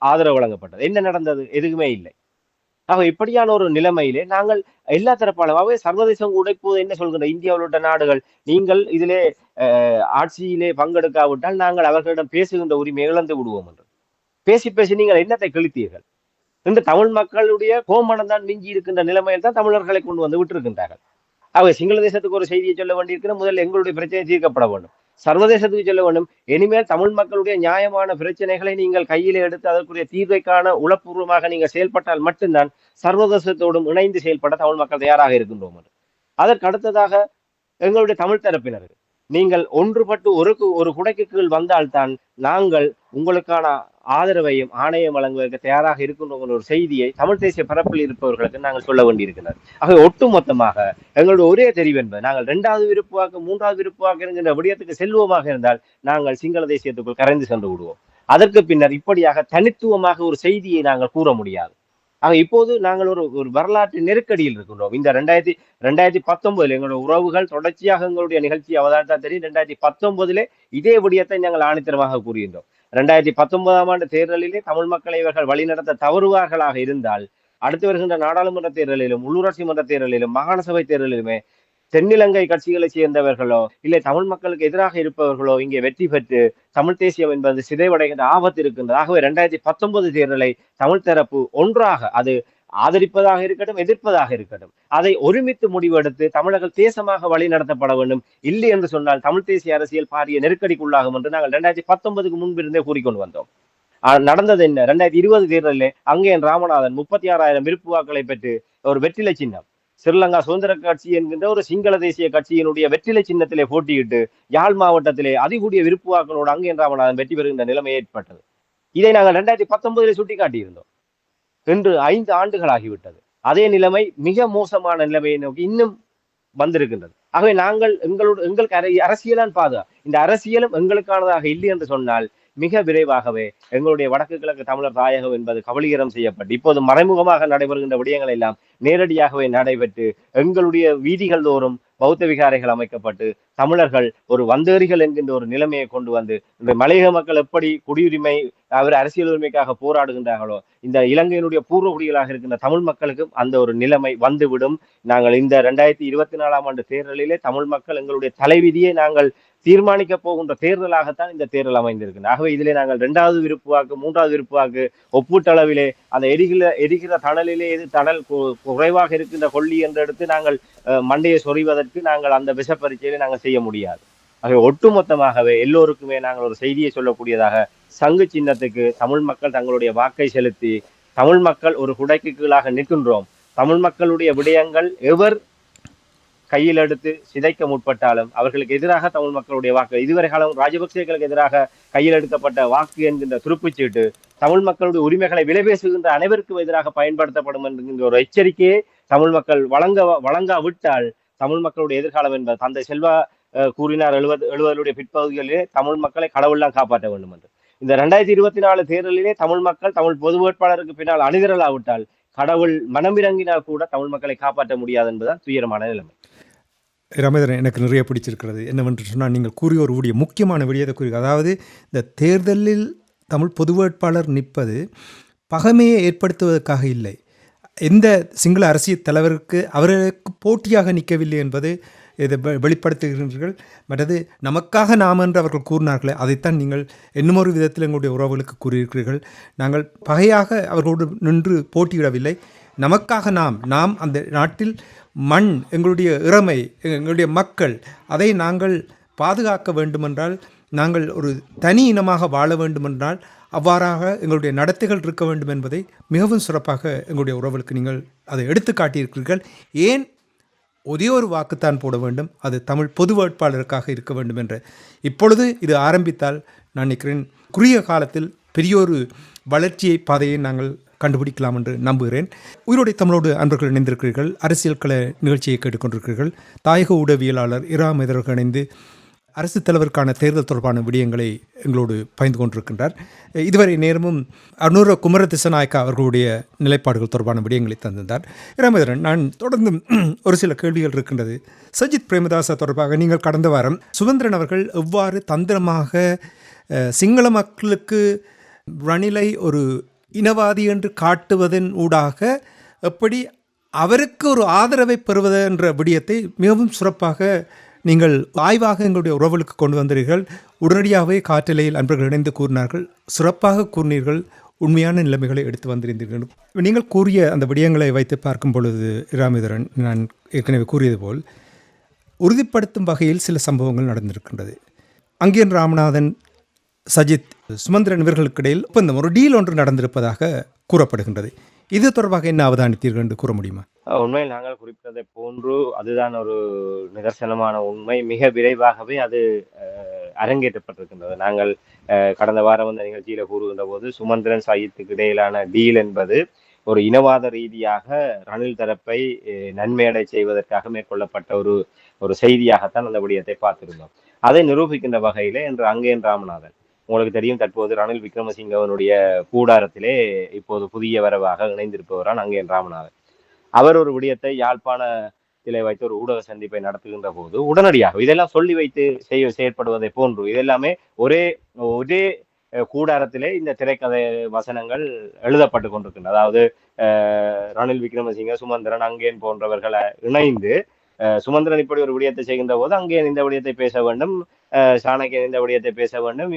ஆதரவு வழங்கப்பட்டது. என்ன நடந்தது? எதுவுமே இல்லை. ஆக இப்படியான ஒரு நிலைமையிலே நாங்கள் எல்லா தரப்பாலும் சர்வதேசம் கூட இப்போது என்ன சொல்கின்ற இந்தியா உள்ளிட்ட நாடுகள், நீங்கள் இதிலே ஆட்சியிலே பங்கெடுக்காவிட்டால் நாங்கள் அவர்களிடம் பேசுகின்ற உரிமை இழந்து விடுவோம் என்று பேசி பேசி நீங்கள் என்னத்தை கிழித்தீர்கள்? இந்த தமிழ் மக்களுடைய கோமணம் தான் மிஞ்சி இருக்கின்ற நிலைமையில் தான் தமிழர்களை கொண்டு வந்து விட்டிருக்கின்றார்கள். சிங்கள தேசத்துக்கு ஒரு செய்தியை சொல்ல வேண்டியிருக்கிற முதல்ல எங்களுடைய பிரச்சனை தீர்க்கப்பட வேண்டும், சர்வதேசத்துக்கு சொல்ல வேண்டும். இனிமேல் தமிழ் மக்களுடைய நியாயமான பிரச்சனைகளை நீங்கள் கையிலே எடுத்து அதற்குரிய தீர்வைக்கான உளப்பூர்வமாக நீங்கள் செயல்பட்டால் மட்டும்தான் சர்வதேசத்தோடும் இணைந்து செயல்பட தமிழ் மக்கள் தயாராக இருக்கின்றோம். அதற்கு அடுத்ததாக எங்களுடைய தமிழ் தரப்பினர், நீங்கள் ஒன்றுபட்டு ஒரு குடைக்கு கீழ் வந்தால்தான் நாங்கள் உங்களுக்கான ஆதரவையும் ஆணையம் வழங்குவதற்கு தயாராக இருக்கின்ற ஒரு செய்தியை தமிழ் தேசிய பரப்பில் இருப்பவர்களுக்கு நாங்கள் சொல்ல வேண்டியிருக்கிறது. ஆகவே ஒட்டுமொத்தமாக எங்களுடைய ஒரே தெரிவு என்பது, நாங்கள் 2வது விருப்பு வாக்கு 3வது விருப்பு வாக்கு என்கின்ற விடயத்துக்கு செல்வமாக இருந்தால் நாங்கள் சிங்கள தேசியத்துக்குள் கரைந்து சென்று விடுவோம். அதற்கு பின்னர் இப்படியாக தனித்துவமாக ஒரு செய்தியை நாங்கள் கூற முடியாது. இப்போது நாங்கள் ஒரு வரலாற்று நெருக்கடியில் இருக்கின்றோம். இந்த 2019 எங்களுடைய உறவுகள் தொடர்ச்சியாக எங்களுடைய நிகழ்ச்சி அவதானித்தா தெரியும். 2019 இதே விடயத்தை நாங்கள் ஆணித்தரமாக கூறுகின்றோம். 2019 தேர்தலிலே தமிழ் மக்களை இவர்கள் வழிநடத்த தவறுவார்களாக இருந்தால் அடுத்து வருகின்ற நாடாளுமன்ற தேர்தலிலும் உள்ளூராட்சி மன்ற தேர்தலிலும் மாகாண சபை தேர்தலிலுமே தென்னிலங்கை கட்சிகளை சேர்ந்தவர்களோ இல்லை தமிழ் மக்களுக்கு எதிராக இருப்பவர்களோ இங்கே வெற்றி பெற்று தமிழ் தேசியம் என்பது சிதைவடைகின்ற ஆபத்து இருக்கின்றது. ஆகவே 2019 தேர்தலை தமிழ் தரப்பு ஒன்றாக, அது ஆதரிப்பதாக இருக்கட்டும் எதிர்ப்பதாக இருக்கட்டும், அதை ஒருமித்து முடிவெடுத்து தமிழர்கள் தேசமாக வழி நடத்தப்பட வேண்டும். இல்லை என்று சொன்னால் தமிழ் தேசிய அரசியல் பாரிய நெருக்கடிக்குள்ளாகும் என்று நாங்கள் 2019க்கு முன்பிருந்தே கூறிக்கொண்டு வந்தோம். நடந்தது என்ன? 2020 தேர்தலிலே அங்கே ராமநாதன் 36,000 விருப்பு வாக்களை பெற்று ஒரு வெற்றிலை சின்னம், ஸ்ரீலங்கா சுதந்திர கட்சி என்கின்ற ஒரு சிங்கள தேசிய கட்சியினுடைய வெற்றிலை சின்னத்திலே போட்டியிட்டு யாழ் மாவட்டத்திலே அதிகூடிய விருப்பு வாக்களோடு அங்கே ராமநாதன் வெற்றி பெறுகின்ற நிலைமை ஏற்பட்டது. இதை நாங்கள் 2019 சுட்டிக்காட்டியிருந்தோம். இன்று 5 ஆண்டுகள் ஆகிவிட்டது. அதே நிலைமை மிக மோசமான நிலைமையை நோக்கி இன்னும் வந்திருக்கின்றது. ஆகவே நாங்கள் எங்களுக்கு அரசியலான் பாதுகா, இந்த அரசியலும் எங்களுக்கானதாக இல்லை என்று சொன்னால் மிக விரைவாகவே எங்களுடைய வடக்கு கிழக்கு தமிழர் தாயகம் என்பது கபலீகரம் செய்யப்பட்டு இப்போது மறைமுகமாக நடைபெறுகின்ற விடயங்கள் எல்லாம் நேரடியாகவே நடைபெற்று எங்களுடைய வீதிகள் தோறும் பௌத்த விகாரைகள் அமைக்கப்பட்டு தமிழர்கள் ஒரு வந்தேறிகள் என்கின்ற ஒரு நிலைமையை கொண்டு வந்து இந்த மலையக மக்கள் எப்படி குடியுரிமை அவர் அரசியல் உரிமைக்காக போராடுகின்றார்களோ இந்த இலங்கையினுடைய பூர்வ குடிகளாக இருக்கின்ற தமிழ் மக்களுக்கும் அந்த ஒரு நிலைமை வந்துவிடும். நாங்கள் இந்த 2024 தேர்தலிலே தமிழ் மக்கள் எங்களுடைய தலைவிதியை நாங்கள் தீர்மானிக்க போகின்ற தேர்தலாகத்தான் இந்த தேர்தல் அமைந்திருக்கிறது. ஆகவே இதிலே நாங்கள் 2வது விருப்பு வாக்கு 3வது விருப்பு வாக்கு ஒப்பீட்டளவிலே அந்த எரிகிற தணலிலே எது தணல் குறைவாக இருக்கின்ற கொல்லி என்று எடுத்து நாங்கள் மண்டையை சொறிவதற்கு நாங்கள் அந்த விஷ பரீட்சையிலே நாங்கள் செய்ய முடியாது. ஆகவே ஒட்டுமொத்தமாகவே எல்லோருக்குமே நாங்கள் ஒரு செய்தியை சொல்லக்கூடியதாக, சங்கு சின்னத்துக்கு தமிழ் மக்கள் தங்களுடைய வாக்கை செலுத்தி தமிழ் மக்கள் ஒரு குடைக்கு கீழாக நிற்கின்றோம். தமிழ் மக்களுடைய விடயங்கள் எவர் கையில் எடுத்து சிதைக்க முற்பட்டாலும் அவர்களுக்கு எதிராக தமிழ் மக்களுடைய வாக்கு, இதுவரை காலம் ராஜபக்சேக்களுக்கு எதிராக கையில் எடுக்கப்பட்ட வாக்கு என்கின்ற துருப்புச்சீட்டு தமிழ் மக்களுடைய உரிமைகளை விலை பேசுகின்ற அனைவருக்கும் எதிராக பயன்படுத்தப்படும் என்கின்ற ஒரு எச்சரிக்கையை தமிழ் மக்கள் வழங்காவிட்டால் தமிழ் மக்களுடைய எதிர்காலம் என்பது தந்தை செல்வா கூறினார் 70 பிற்பகுதிகளிலே தமிழ் மக்களை கடவுள்லாம் காப்பாற்ற வேண்டும் என்று. இந்த 2024 தேர்தலிலே தமிழ் மக்கள் தமிழ் பொது வேட்பாளருக்கு பின்னால் அணிதிரளாவிட்டால் கடவுள் மனமிறங்கினால் கூட தமிழ் மக்களை காப்பாற்ற முடியாது என்பதுதான் துயரமான நிலைமை. ரமேந்திரன், எனக்கு நிறைய பிடிச்சிருக்கிறது என்னவென்று சொன்னால், நீங்கள் கூறிய ஒரு முக்கியமான விடயத்தை கூறி, அதாவது இந்த தேர்தலில் தமிழ் பொது வேட்பாளர் நிற்பது பகைமையை ஏற்படுத்துவதற்காக இல்லை, எந்த சிங்கள அரசியல் தலைவருக்கு அவர்களுக்கு போட்டியாக நிற்கவில்லை என்பது இதை வெளிப்படுத்துகிறீர்கள். மற்றது நமக்காக நாம் என்று அவர்கள் கூறினார்களே, அதைத்தான் நீங்கள் இன்னுமொரு விதத்தில் எங்களுடைய உறவுகளுக்கு கூறியிருக்கிறீர்கள். நாங்கள் பகையாக அவர்களோடு நின்று போட்டியிடவில்லை, நமக்காக நாம் அந்த நாட்டில் மண், எங்களுடைய இறமை, எங்களுடைய மக்கள், அதை நாங்கள் பாதுகாக்க வேண்டுமென்றால், நாங்கள் ஒரு தனி இனமாக வாழ வேண்டுமென்றால் அவ்வாறாக எங்களுடைய நடத்தைகள் இருக்க வேண்டும் என்பதை மிகவும் சிறப்பாக எங்களுடைய உறவுகளுக்கு நீங்கள் அதை எடுத்து காட்டியிருக்கிறீர்கள். ஏன் ஒரே ஒரு வாக்குத்தான் போட வேண்டும், அது தமிழ் பொது வேட்பாளருக்காக இருக்க வேண்டும் என்று. இப்பொழுது இது ஆரம்பித்தால் நான் நினைக்கிறேன் குறுகிய காலத்தில் பெரியோரு வளர்ச்சியை பாதையை நாங்கள் கண்டுபிடிக்கலாம் என்று நம்புகிறேன். உயிரோடை தமிழோடு அன்பர்கள் இணைந்திருக்கிறீர்கள். அரசியல் கள நிகழ்ச்சியை கேட்டுக்கொண்டிருக்கிறீர்கள். தாயக ஊடகவியலாளர் இரா மேதர்கள் இணைந்து அரசு தலைவருக்கான தேர்தல் தொடர்பான விடயங்களை எங்களோடு பகிர்ந்து கொண்டிருக்கின்றார். இதுவரை நேரமும் அனுர குமர திசநாயக்கா அவர்களுடைய நிலைப்பாடுகள் தொடர்பான விடயங்களை தந்திருந்தார். ராமேந்திரன், நான் தொடர்ந்து ஒரு சில கேள்விகள் இருக்கின்றது. சஜித் பிரேமதாச தொடர்பாக நீங்கள் கடந்த வாரம் சுமந்திரன் அவர்கள் எவ்வாறு தந்திரமாக சிங்கள மக்களுக்கு ரணிலை ஒரு இனவாதி என்று காட்டுவதன் ஊடாக எப்படி அவருக்கு ஒரு ஆதரவை பெறுவது என்ற விடயத்தை மிகவும் சிறப்பாக நீங்கள் ஆய்வாக எங்களுடைய உறவுகளுக்கு கொண்டு வந்தீர்கள். உடனடியாகவே காற்றலையில் அன்பர்கள் இணைந்து கூறினார்கள், சிறப்பாக கூறினீர்கள், உண்மையான நிலைமைகளை எடுத்து வந்திருந்தீர்கள். நீங்கள் கூறிய அந்த விடயங்களை வைத்து பார்க்கும் பொழுது ராமேந்திரன், நான் ஏற்கனவே கூறியது போல் உறுதிப்படுத்தும் வகையில் சில சம்பவங்கள் நடந்திருக்கின்றது. அங்கேன் ராமநாதன், சஜித், சுமந்திரன் இவர்களுக்கு இடையில் ஒப்பந்தம், ஒரு டீல் ஒன்று நடந்திருப்பதாக கூறப்படுகின்றது. இது தொடர்பாக என்ன அவதானித்தீர்கள் என்று கூற முடியுமா? உண்மையில் நாங்கள் குறிப்பிட்டதை போன்று அதுதான் ஒரு நிதர்சனமான உண்மை. மிக விரைவாகவே அது அரங்கேற்றப்பட்டிருக்கின்றது. நாங்கள் கடந்த வாரம் அந்த நிகழ்ச்சியில கூறுகின்ற போது சுமந்திரன் சஜித்துக்கு இடையிலான டீல் என்பது ஒரு இனவாத ரீதியாக ரணில் தரப்பை நன்மையடை செய்வதற்காக மேற்கொள்ளப்பட்ட ஒரு செய்தியாகத்தான் அந்த விடயத்தை பார்த்திருந்தோம். அதை நிரூபிக்கின்ற வகையிலே இன்று அங்கேன் ராமநாதன், உங்களுக்கு தெரியும், தற்போது ரணில் விக்ரமசிங்கவனுடைய கூடாரத்திலே இப்போது புதிய வரவாக இணைந்திருப்பவரான் அங்கேன் ராமநாதன். அவர் ஒரு விடயத்தை யாழ்ப்பாணத்திலே வைத்து ஒரு ஊடக சந்திப்பை நடத்துகின்ற போது உடனடியாக இதெல்லாம் சொல்லி வைத்து செயற்படுவதை போன்று இதெல்லாமே ஒரே ஒரே கூடாரத்திலே இந்த திரைக்கதை வசனங்கள் எழுதப்பட்டு கொண்டிருக்கின்றன. அதாவது ரணில் விக்ரமசிங்க, சுமந்திரன், அங்கேன் போன்றவர்களை இணைந்து சுமந்திரன் இப்படி ஒரு விடயத்தை செய்கின்ற போது அங்கேன் இந்த விடயத்தை பேச வேண்டும், சாணக்கியன் இந்த விடயத்தை பேச வேண்டும்,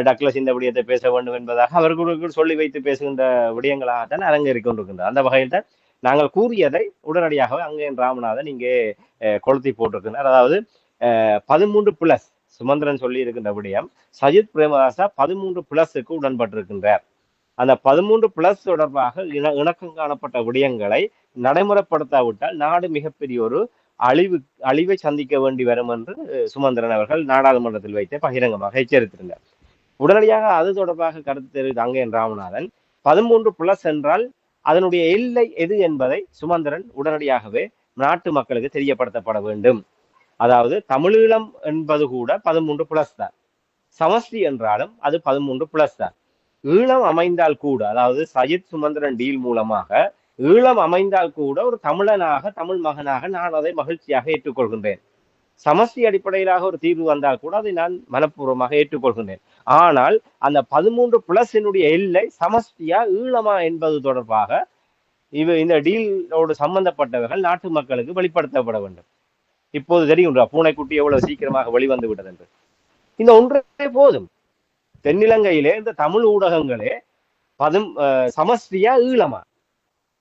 டக்ளஸ் இந்த விடயத்தை பேச வேண்டும் என்பதாக அவர்களுக்கு சொல்லி வைத்து பேசுகின்ற விடயங்களாகத்தான் அரங்கேறிக் கொண்டிருக்கின்றன. அந்த வகையில் தான் நாங்கள் கூறியதை உடனடியாக அங்கேன் ராமநாதன் இங்கே கொளுத்தி போட்டிருக்கின்றார். அதாவது 13+ சுமந்திரன் சொல்லி இருக்கின்ற விடயம், சஜித் பிரேமதாசா 13+க்கு உடன்பட்டிருக்கின்றார். அந்த 13+ தொடர்பாக இணக்கம் காணப்பட்ட விடயங்களை நடைமுறைப்படுத்தாவிட்டால் நாடு மிகப்பெரிய ஒரு அழிவை சந்திக்க வேண்டி வரும் என்று சுமந்திரன் அவர்கள் நாடாளுமன்றத்தில் வைத்து பகிரங்கமாக எச்சரித்திருந்தார். உடனடியாக அது தொடர்பாக கருத்து தெரிவித்த அங்கேன் ராமநாதன் 13+ என்றால் அதனுடைய எல்லை எது என்பதை சுமந்திரன் உடனடியாகவே நாட்டு மக்களுக்கு தெரியப்படுத்தப்பட வேண்டும். அதாவது தமிழீழம் என்பது கூட 13+ தான், சமஷ்டி என்றாலும் அது 13+ தான். ஈழம் அமைந்தால் கூட, அதாவது சஜித் சுமந்திரன் டீல் மூலமாக ஈழம் அமைந்தால் கூட ஒரு தமிழனாக, தமிழ் மகனாக நான் அதை மகிழ்ச்சியாக ஏற்றுக்கொள்கின்றேன். சமஷ்டி அடிப்படையிலாக ஒரு தீர்வு வந்தால் கூட அதை நான் மனப்பூர்வமாக ஏற்றுக்கொள்கின்றேன். ஆனால் அந்த 13+னுடைய எல்லை சமஷ்டியா ஈழமா என்பது தொடர்பாக இந்த டீலோடு சம்பந்தப்பட்டவர்கள் நாட்டு மக்களுக்கு வெளிப்படுத்தப்பட வேண்டும். இப்போது தெரியும்ன்றா பூனைக்குட்டி எவ்வளவு சீக்கிரமாக வெளிவந்து விட்டது என்று. இந்த ஒன்றே போதும். தென்னிலங்கையிலே இந்த தமிழ் ஊடகங்களே சமஷ்டியா ஈழமா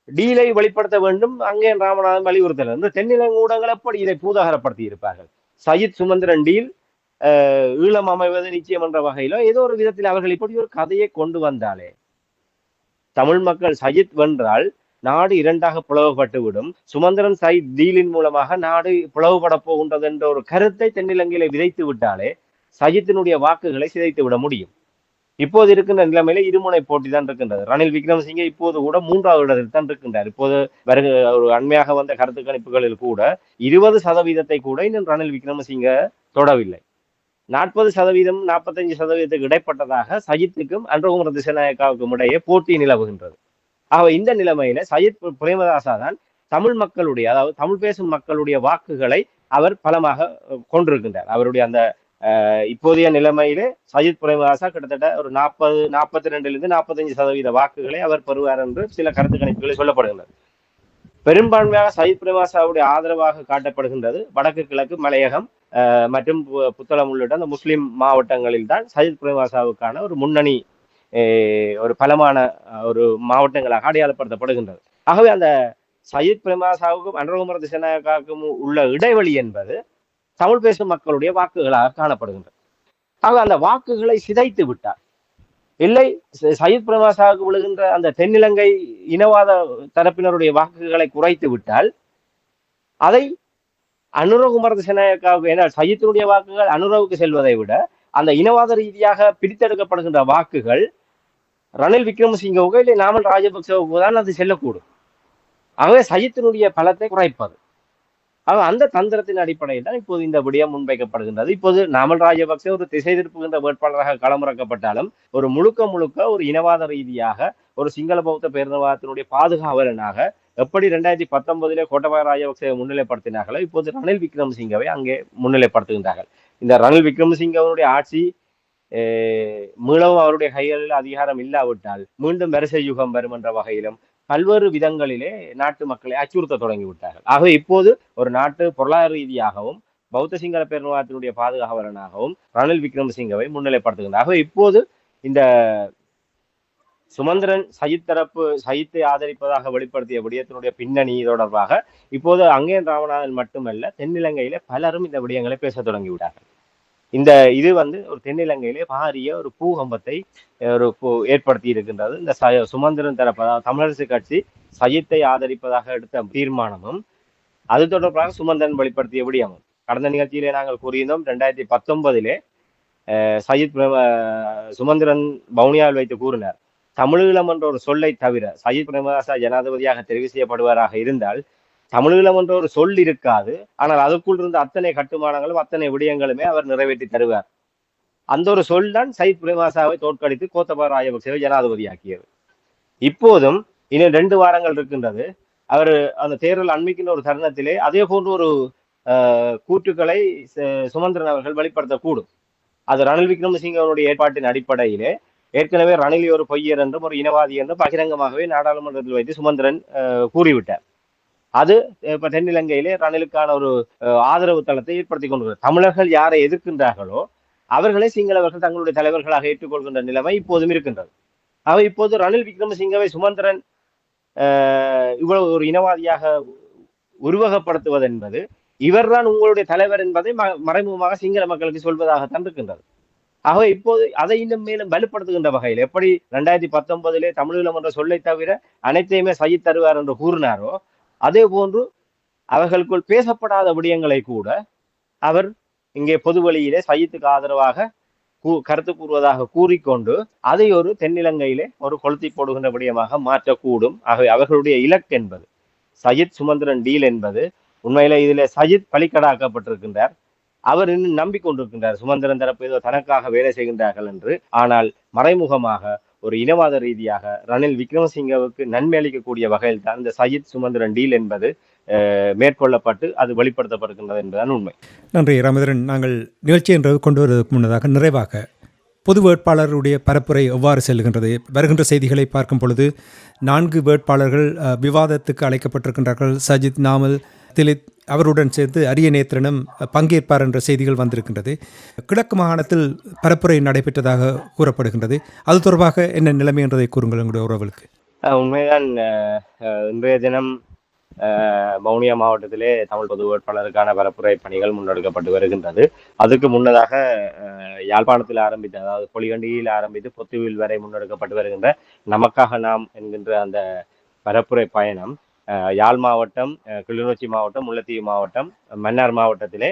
டீலை வெளிப்படுத்த வேண்டும் அங்கேன் ராமநாதன் வலியுறுத்தல் என்று தென்னிலங்கை ஊடகங்கள் எப்படி இதை பூதாகரப்படுத்தி இருப்பார்கள்? சஜித் சுமந்திரன் டீல் ஈழம் அமைவது நிச்சயம் என்ற வகையிலோ ஏதோ ஒரு விதத்தில் அவர்கள் இப்படி ஒரு கதையை கொண்டு வந்தாலே தமிழ் மக்கள் சஜித் வென்றால் நாடு இரண்டாக பிளவுபட்டு விடும், சுமந்திரன் சஜித் டீலின் மூலமாக நாடு பிளவுபட போகின்றது என்ற ஒரு கருத்தை தென்னிலங்கையில விதைத்து விட்டாலே சஜித்தினுடைய வாக்குகளை சிதைத்து விட முடியும். இப்போது இருக்கின்ற நிலைமையில இருமுனை போட்டி தான் இருக்கின்றது. ரணில் விக்ரமசிங்கே இப்போது கூட 3வது இடத்தில் தான் இருக்கின்றார். இப்போது ஒரு அண்மையாக வந்த கருத்து கணிப்புகளில் கூட 20% கூட இன்னும் ரணில் விக்ரமசிங்க தொடவில்லை. 40%, 45% இடைப்பட்டதாக சஜித்துக்கும் அன்றகுமர திசநாயக்காவுக்கும் இடையே போட்டி நிலவுகின்றது. ஆக இந்த நிலைமையில சஜித் பிரேமதாசா தான் தமிழ் மக்களுடைய, அதாவது தமிழ் பேசும் மக்களுடைய வாக்குகளை அவர் பலமாக கொண்டிருக்கின்றார். அவருடைய அந்த இப்போதைய நிலைமையிலே சஜித் பிரேமதாசா கிட்டத்தட்ட ஒரு 42% 45% வாக்குகளை அவர் பெறுவார் என்று சில கருத்து கணிப்புகளில் சொல்லப்படுகின்றது. பெரும்பான்மையாக சஜித் பிரேமதாசாவுடைய ஆதரவாக காட்டப்படுகின்றது வடக்கு கிழக்கு மலையகம் மற்றும் புத்தளம் உள்ளிட்ட அந்த முஸ்லிம் மாவட்டங்களில் தான் சஜித் பிரேமதாசாவுக்கான ஒரு முன்னணி ஒரு பலமான ஒரு மாவட்டங்களாக அடையாளப்படுத்தப்படுகின்றது. ஆகவே அந்த சஜித் பிரேமதாசாவுக்கும் அன்றகுமர திசநாயக்காவுக்கும் உள்ள இடைவெளி என்பது தமிழ் பேசும் மக்களுடைய வாக்குகளாக காணப்படுகின்றது. ஆக அந்த வாக்குகளை சிதைத்து விட்டார். இல்லை, சஜித் பிரேமதாசாவுக்கு விழுகின்ற அந்த தென்னிலங்கை இனவாத தரப்பினருடைய வாக்குகளை குறைத்து விட்டால் அதை அனுரகுமர திசநாயக்காவுக்கு, ஏன்னா சஜித்தினுடைய வாக்குகள் அனுரவுக்கு செல்வதை விட அந்த இனவாத ரீதியாக பிரித்தெடுக்கப்படுகின்ற வாக்குகள் ரணில் விக்ரமசிங்கவுக்கு இல்லை நாமல் ராஜபக்சவுக்கு தான் அது செல்லக்கூடும். ஆகவே சஜித்தினுடைய பலத்தை குறைப்பது. அந்த தந்திரத்தின் அடிப்படையில் தான் இப்போது இந்த விடயம் முன்வைக்கப்படுகின்றது. இப்போது நாமல் ராஜபக்சே ஒரு திசை திருப்புகின்ற வேட்பாளராக களமிறக்கப்பட்டாலும் ஒரு முழுக்க முழுக்க ஒரு இனவாத ரீதியாக ஒரு சிங்கள பௌத்த பேரினவாதத்தினுடைய பாதுகாவலனாக எப்படி 2019 கோட்டபாய ராஜபக்சேவை முன்னிலைப்படுத்தினார்களோ இப்போது ரணில் விக்ரமசிங்கவை அங்கே முன்னிலைப்படுத்துகின்றார்கள். இந்த ரணில் விக்ரமசிங்கவனுடைய ஆட்சி மீளவும் அவருடைய கைகளில் அதிகாரம் இல்லாவிட்டால் மீண்டும் வரிசை யுகம் வரும் என்ற வகையிலும் பல்வேறு விதங்களிலே நாட்டு மக்களை அச்சுறுத்த தொடங்கிவிட்டார்கள். ஆகவே இப்போது ஒரு நாட்டு பொருளாதார ரீதியாகவும் பௌத்த சிங்கள பேரினவாதத்தினுடைய பாதுகாவலனாகவும் ரணில் விக்ரமசிங்கவை முன்னிலைப்படுத்துகின்றார். ஆகவே இப்போது இந்த சுமந்திரன் சஜித் தரப்பு சஜித்தை ஆதரிப்பதாக வெளிப்படுத்திய விடயத்தினுடைய பின்னணி தொடர்பாக இப்போது அங்கேயன் ராமநாதன் மட்டுமல்ல தென்னிலங்கையிலே பலரும் இந்த விடயங்களை பேச தொடங்கிவிட்டார்கள். இது ஒரு தென்னிலங்கையிலே பாரிய ஒரு பூகம்பத்தை ஏற்படுத்தி இருக்கின்றது. இந்த சுமந்திரன் தரப்பு தமிழரசு கட்சி சஜித்தை ஆதரிப்பதாக எடுத்த தீர்மானமும் அது தொடர்பாக சுமந்திரன் வெளிப்படுத்திய விடயமும் கடந்த நிகழ்ச்சியிலே நாங்கள் கூறியிருந்தோம். 2019 சஜித் சுமந்திரன் வவுனியாவில் வைத்து கூறினார், தமிழீழம் என்ற ஒரு சொல்லை தவிர சஜித் பிரேமதாசா ஜனாதிபதியாக தெரிவு செய்யப்படுவதாக இருந்தால் தமிழீழம் என்ற ஒரு சொல் இருக்காது, ஆனால் அதற்குள் இருந்த அத்தனை கட்டுமானங்களும் அத்தனை விடயங்களுமே அவர் நிறைவேற்றி தருவார். அந்த ஒரு சொல் தான் சயித் பிரேமதாசாவை தோற்கடித்து கோத்தபாய ராஜபக்சேவை ஜனாதிபதியாக்கியது. இப்போதும் இன்னும் 2 வாரங்கள் இருக்கின்றது. அவர் அந்த தேர்தல் அண்மிக்கின்ற ஒரு தருணத்திலே அதே போன்ற ஒரு கூற்றுக்களை சுமந்திரன் அவர்கள் வெளிப்படுத்தக்கூடும். அது ரணில் விக்ரமசிங்கவனுடைய ஏற்பாட்டின் அடிப்படையிலே ஏற்கனவே ரணில் ஒரு பொய்யர் என்றும் ஒரு இனவாதி என்றும் பகிரங்கமாகவே நாடாளுமன்றத்தில் வைத்து சுமந்திரன் கூறிவிட்டார். அது இப்ப தென்னிலங்கையிலே ரணிலுக்கான ஒரு ஆதரவு தளத்தை ஏற்படுத்தி கொண்டிருக்கிறது. தமிழர்கள் யாரை எதிர்க்கின்றார்களோ அவர்களை சிங்களவர்கள் தங்களுடைய தலைவர்களாக ஏற்றுக்கொள்கின்ற நிலைமை இப்போதும் இருக்கின்றது. அவை இப்போது ரணில் விக்ரமசிங்கவை சுமந்திரன் இவ்வளவு ஒரு இனவாதியாக உருவகப்படுத்துவது என்பது இவர்தான் உங்களுடைய தலைவர் என்பதை மறைமுகமாக சிங்கள மக்களுக்கு சொல்வதாகத்தான் இருக்கின்றது. ஆகவே இப்போது அதை இன்னும் மேலும் வலுப்படுத்துகின்ற வகையில் எப்படி 2019 தமிழீழம் என்ற சொல்லை தவிர அனைத்தையுமே சஜித் தருவார் என்று கூறினாரோ அதே போன்று அவர்களுக்குள் பேசப்படாத விடயங்களை கூட அவர் இங்கே பொது வழியிலே சஜித்துக்கு ஆதரவாக கருத்து கூறுவதாக கூறிக்கொண்டு அதை ஒரு தென்னிலங்கையிலே ஒரு கொளுத்தி போடுகின்ற விடயமாக மாற்றக்கூடும். ஆகவே அவர்களுடைய இலக்கு என்பது சஜித் சுமந்திரன் டீல் என்பது உண்மையில இதிலே சஜித் பலிக்கடாக்கப்பட்டிருக்கின்றார். அவர் இன்னும் நம்பிக்கொண்டிருக்கின்றார் சுமந்திரன் தரப்பு ஏதோ தனக்காக வேலை செய்கின்றார்கள் என்று. ஆனால் மறைமுகமாக ஒரு இனவாத ரீதியாக ரணில் விக்ரமசிங்கவுக்கு நன்மை அளிக்கக்கூடிய வகையில் தான் இந்த சஜித் சுமந்திரன் டீல் என்பது மேற்கொள்ளப்பட்டு அது வெளிப்படுத்தப்படுகின்றது என்பதுதான் உண்மை. நன்றி ராமேந்திரன். நாங்கள் நிகழ்ச்சி என்று கொண்டு வருவதற்கு முன்னதாக நிறைவாக பொது வேட்பாளருடைய பரப்புரை எவ்வாறு செல்கின்றது? வருகின்ற செய்திகளை பார்க்கும் பொழுது 4 வேட்பாளர்கள் விவாதத்துக்கு அழைக்கப்பட்டிருக்கின்றார்கள். சஜித், நாமல், திலித் அவருடன் சேர்த்து அரியநேத்திரனும் பங்கேற்பார் என்ற செய்திகள் வந்திருக்கின்றது. கிழக்கு மாகாணத்தில் பரப்புரை நடைபெற்றதாக கூறப்படுகின்றது. அது தொடர்பாக என்ன நிலைமை என்றதை கூறுங்கள் எங்களுடைய உறவுகளுக்கு. உண்மைதான். இன்றைய தினம் வவுனியா மாவட்டத்திலே தமிழ் பொது வேட்பாளருக்கான பரப்புரை பணிகள் முன்னெடுக்கப்பட்டு வருகின்றது. அதுக்கு முன்னதாக யாழ்ப்பாணத்தில் ஆரம்பித்து, அதாவது பொலிகண்டியில் ஆரம்பித்து பொத்துவில் வரை முன்னெடுக்கப்பட்டு வருகின்ற நமக்காக நாம் என்கின்ற அந்த பரப்புரை பயணம் யாழ் மாவட்டம், கிளிநொச்சி மாவட்டம், முல்லைத்தீவு மாவட்டம், மன்னார் மாவட்டத்திலே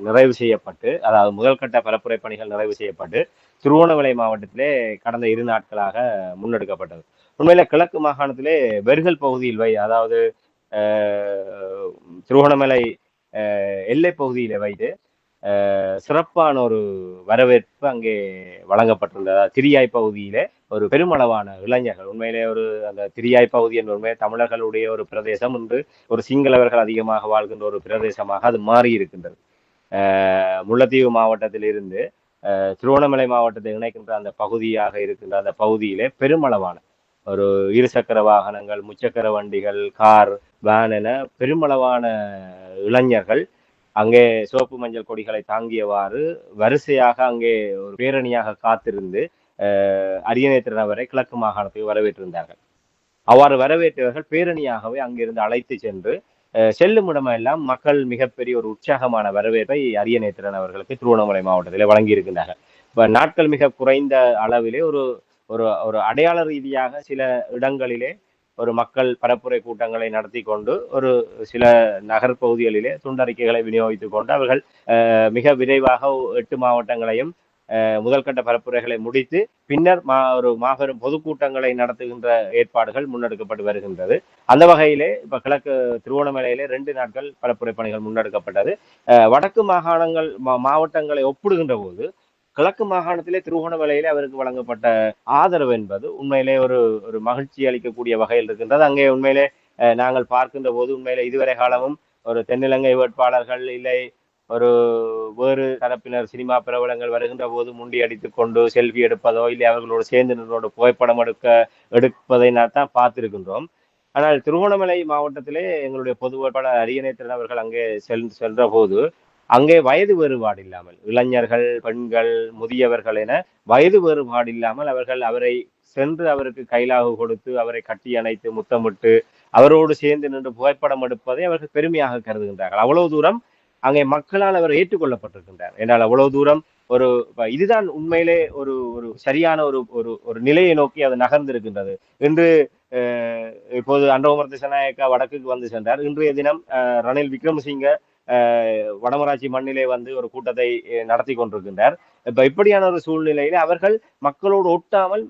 நிறைவு செய்யப்பட்டு, அதாவது முதல் கட்ட பரப்புரை பணிகள் நிறைவு செய்யப்பட்டு திருவோணமலை மாவட்டத்திலே கடந்த 2 நாட்களாக முன்னெடுக்கப்பட்டது. உண்மையில கிழக்கு மாகாணத்திலே வெறுகல் பகுதியில் அதாவது திருவோணமலை எல்லை பகுதியில வைத்து சிறப்பான ஒரு வரவேற்பு அங்கே வழங்கப்பட்டிருந்தது. திரியாய் பகுதியிலே ஒரு பெருமளவான இளைஞர்கள், உண்மையிலே அந்த திரியாய் பகுதி என்ற உண்மையை தமிழர்களுடைய ஒரு பிரதேசம் என்று ஒரு சிங்களவர்கள் அதிகமாக வாழ்கின்ற ஒரு பிரதேசமாக அது மாறி இருக்கின்றது. முல்லைத்தீவு மாவட்டத்திலிருந்து திருவோணமலை மாவட்டத்தை இணைக்கின்ற அந்த பகுதியாக இருக்கின்ற அந்த பகுதியிலே பெருமளவான ஒரு 2 சக்கர வாகனங்கள், முச்சக்கர வண்டிகள், கார், வேன் என பெருமளவான இளைஞர்கள் அங்கே சிவப்பு மஞ்சள் கொடிகளை தாங்கியவாறு வரிசையாக அங்கே ஒரு பேரணியாக காத்திருந்து அரியநேத்திரன் வரை கிழக்கு மாகாணத்துக்கு வரவேற்றிருந்தார்கள். அவ்வாறு வரவேற்றவர்கள் பேரணியாகவே அங்கிருந்து அழைத்து சென்று செல்லும் இடமெல்லாம் மக்கள் மிகப்பெரிய ஒரு உற்சாகமான வரவேற்பை அரியநேத்திரன் அவர்களுக்கு திருவண்ணாமலை மாவட்டத்திலே வழங்கியிருக்கின்றார்கள். இப்ப நாட்கள் மிக குறைந்த அளவிலே ஒரு ஒரு அடையாள ரீதியாக சில இடங்களிலே ஒரு மக்கள் பரப்புரை கூட்டங்களை நடத்தி கொண்டு ஒரு சில நகர்பகுதிகளிலே துண்டறிக்கைகளை விநியோகித்துக் கொண்டு அவர்கள் மிக விரைவாக 8 மாவட்டங்களையும் முதல் கட்ட பரப்புரைகளை முடித்து பின்னர் ஒரு மாபெரும் பொதுக்கூட்டங்களை நடத்துகின்ற ஏற்பாடுகள் முன்னெடுக்கப்பட்டு வருகின்றது. அந்த வகையிலே இப்ப கிழக்கு திருவோணமலையிலே 2 நாட்கள் பரப்புரை பணிகள் முன்னெடுக்கப்பட்டது. வடக்கு மாகாணங்கள் மாவட்டங்களை ஒப்பிடுகின்ற போது கிழக்கு மாகாணத்திலே திருவோணமலையிலே அவருக்கு வழங்கப்பட்ட ஆதரவு என்பது உண்மையிலே ஒரு ஒரு மகிழ்ச்சி அளிக்கக்கூடிய வகையில் இருக்கின்றது. அங்கே உண்மையிலே நாங்கள் பார்க்கின்ற போது உண்மையிலே இதுவரை காலமும் ஒரு தென்னிலங்கை வேட்பாளர்கள் இல்லை ஒரு வேறு தரப்பினர் சினிமா பிரபலங்கள் வருகின்ற போது முண்டி அடித்துக் கொண்டு செல்ஃபி எடுப்பதோ இல்லை அவர்களோடு சேர்ந்து நின்றோடு புகைப்படம் எடுப்பதை தான் பார்த்திருக்கின்றோம். ஆனால் திருகோணமலை மாவட்டத்திலே எங்களுடைய பொது வேட்பாளர் அரியநேத்திரன் அவர்கள் அங்கே சென்ற போது அங்கே வயது வேறுபாடு இல்லாமல் இளைஞர்கள், பெண்கள், முதியவர்கள் என வயது வேறுபாடு இல்லாமல் அவரை சென்று அவருக்கு கைலாகு கொடுத்து அவரை கட்டி அணைத்து முத்தமிட்டு அவரோடு சேர்ந்து நின்று புகைப்படம் எடுப்பதை அவர்கள் பெருமையாக கருதுகின்றார்கள். அவ்வளவு தூரம் அங்கே மக்களால் அவர் ஏற்றுக்கொள்ளப்பட்டிருக்கின்றார் என்றால் அவ்வளவு தூரம் ஒரு இதுதான் உண்மையிலே ஒரு ஒரு சரியான ஒரு ஒரு ஒரு நிலையை நோக்கி அது நகர்ந்திருக்கின்றது. இன்று இப்போது அன்றகுமார திசாநாயக்கா வடக்குக்கு வந்து சென்றார். இன்றைய தினம் ரணில் விக்ரமசிங்க வடமராட்சி மண்ணிலே வந்து ஒரு கூட்டத்தை நடத்தி கொண்டிருக்கின்றார். இப்ப இப்படியான ஒரு சூழ்நிலையில அவர்கள் மக்களோடு ஒட்டாமல்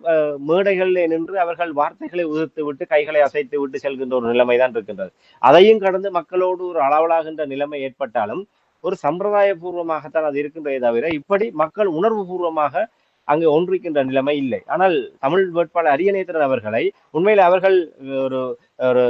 மேடைகளில் நின்று அவர்கள் வார்த்தைகளை உதிர்த்து விட்டு கைகளை அசைத்து விட்டு செல்கின்ற ஒரு நிலைமைதான் இருக்கின்றது. அதையும் கடந்து மக்களோடு ஒரு அளவலாகின்ற நிலைமை ஏற்பட்டாலும் ஒரு சம்பிரதாய பூர்வமாகத்தான் அது இருக்கின்றதே தவிர இப்படி மக்கள் உணர்வு பூர்வமாக அங்கு ஒன்றிக்கின்ற நிலைமை இல்லை. ஆனால் தமிழ் வேட்பாளர் அரியநேத்திரன் அவர்களை உண்மையில அவர்கள் ஒரு ஒரு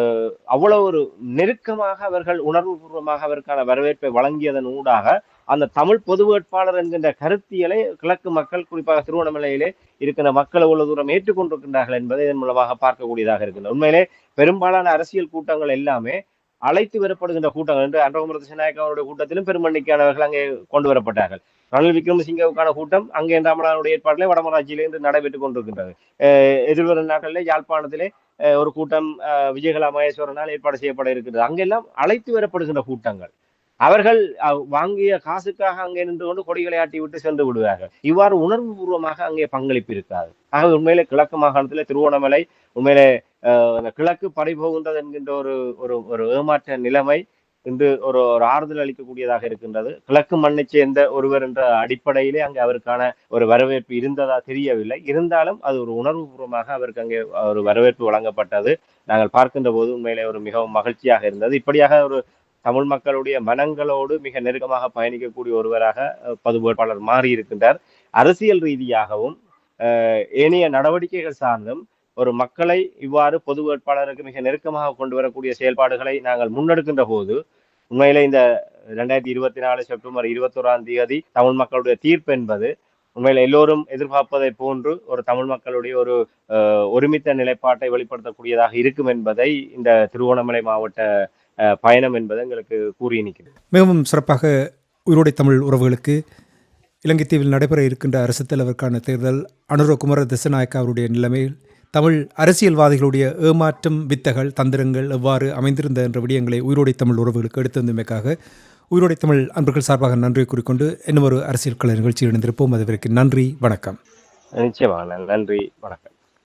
அவ்வளவு ஒரு நெருக்கமாக அவர்கள் உணர்வு பூர்வமாக அவருக்கான வரவேற்பை வழங்கியதன் ஊடாக அந்த தமிழ் பொது வேட்பாளர் என்கின்ற கருத்தியலை கிழக்கு மக்கள் குறிப்பாக திருவண்ணாமலையிலே இருக்கின்ற மக்கள் எவ்வளவு தூரம் ஏற்றுக்கொண்டிருக்கின்றார்கள் என்பதை இதன் மூலமாக பார்க்கக்கூடியதாக இருக்கின்றது. உண்மையிலே பெரும்பாலான அரசியல் கூட்டங்கள் எல்லாமே அழைத்து வரப்படுகின்ற கூட்டங்கள் என்று அன்றகுமார திசாநாயக்கா அவருடைய கூட்டத்திலும் பெருமண்ணிக்கானவர்கள் அங்கே கொண்டு வரப்பட்டார்கள். ரணில் விக்ரமசிங்கவுக்கான கூட்டம் அங்கே ராமநாதனுடைய ஏற்பாட்டிலே வடமராட்சியிலே இன்று நடைபெற்றுக் கொண்டிருக்கின்றது. எதிர்வரும் நாட்களிலே யாழ்ப்பாணத்திலே ஒரு கூட்டம் விஜயகலா மகேஸ்வரனால் ஏற்பாடு செய்யப்பட இருக்கின்றது. அங்கெல்லாம் அழைத்து வரப்படுகின்ற கூட்டங்கள் அவர்கள் வாங்கிய காசுக்காக அங்கே நின்று கொண்டு கொடிகளை ஆட்டி விட்டு சென்று விடுவார்கள். இவ்வாறு உணர்வு பூர்வமாக அங்கே பங்களிப்பு இருக்காது. ஆக உண்மையிலே கிழக்கு மாகாணத்திலே திருவோணமலை உண்மையிலே கிழக்கு பறிபோகின்றது என்கின்ற ஒரு ஒரு ஒரு ஏமாற்ற நிலைமை இன்று ஒரு ஒரு ஆறுதல் அளிக்கக்கூடியதாக இருக்கின்றது. கிழக்கு மண்ணை சேர்ந்த ஒருவர் என்ற அடிப்படையிலே அங்கே அவருக்கான ஒரு வரவேற்பு இருந்ததா தெரியவில்லை. இருந்தாலும் அது ஒரு உணர்வு பூர்வமாக அவருக்கு அங்கே ஒரு வரவேற்பு வழங்கப்பட்டது நாங்கள் பார்க்கின்ற போது உண்மையிலே ஒரு மிகவும் மகிழ்ச்சியாக இருந்தது. இப்படியாக ஒரு தமிழ் மக்களுடைய மனங்களோடு மிக நெருக்கமாக பயணிக்கக்கூடிய ஒருவராக பொது வேட்பாளர் மாறி இருக்கின்றார். அரசியல் ரீதியாகவும் ஏனைய நடவடிக்கைகள் சார்ந்தும் ஒரு மக்களை இவ்வாறு பொது வேட்பாளருக்கு மிக நெருக்கமாக கொண்டு வரக்கூடிய செயல்பாடுகளை நாங்கள் முன்னெடுக்கின்ற போது உண்மையிலே இந்த 2024 செப்டம்பர் 21 தமிழ் மக்களுடைய தீர்ப்பு என்பது உண்மையில எல்லோரும் எதிர்பார்ப்பதை போன்று ஒரு தமிழ் மக்களுடைய ஒரு ஒருமித்த நிலைப்பாட்டை வெளிப்படுத்தக்கூடியதாக இருக்கும் என்பதை இந்த திருவோணமலை மாவட்ட பயணம் என்பது எங்களுக்கு கூறி நிற்கிறது. மிகவும் சிறப்பாக உயிரோடை தமிழ் உறவுகளுக்கு இலங்கை தீவில் நடைபெற இருக்கின்ற அரசுத் தலைவருக்கான தேர்தல் அனுரகுமார திசாநாயக்கா அவருடைய நிலைமையில் தமிழ் அரசியல்வாதிகளுடைய ஏமாற்றம் வித்தகள் தந்திரங்கள் எவ்வாறு அமைந்திருந்த என்ற விடயங்களை உயிரோடை தமிழ் உறவுகளுக்கு எடுத்து வந்தமைக்காக உயிரோடை தமிழ் அன்பர்கள் சார்பாக நன்றியை கூறிக்கொண்டு இன்னும் ஒரு அரசியல் கலை நிகழ்ச்சியில் இணைந்திருப்போம். அதுவரைக்கும் நன்றி, வணக்கம். நிச்சயமாக நன்றி, வணக்கம்.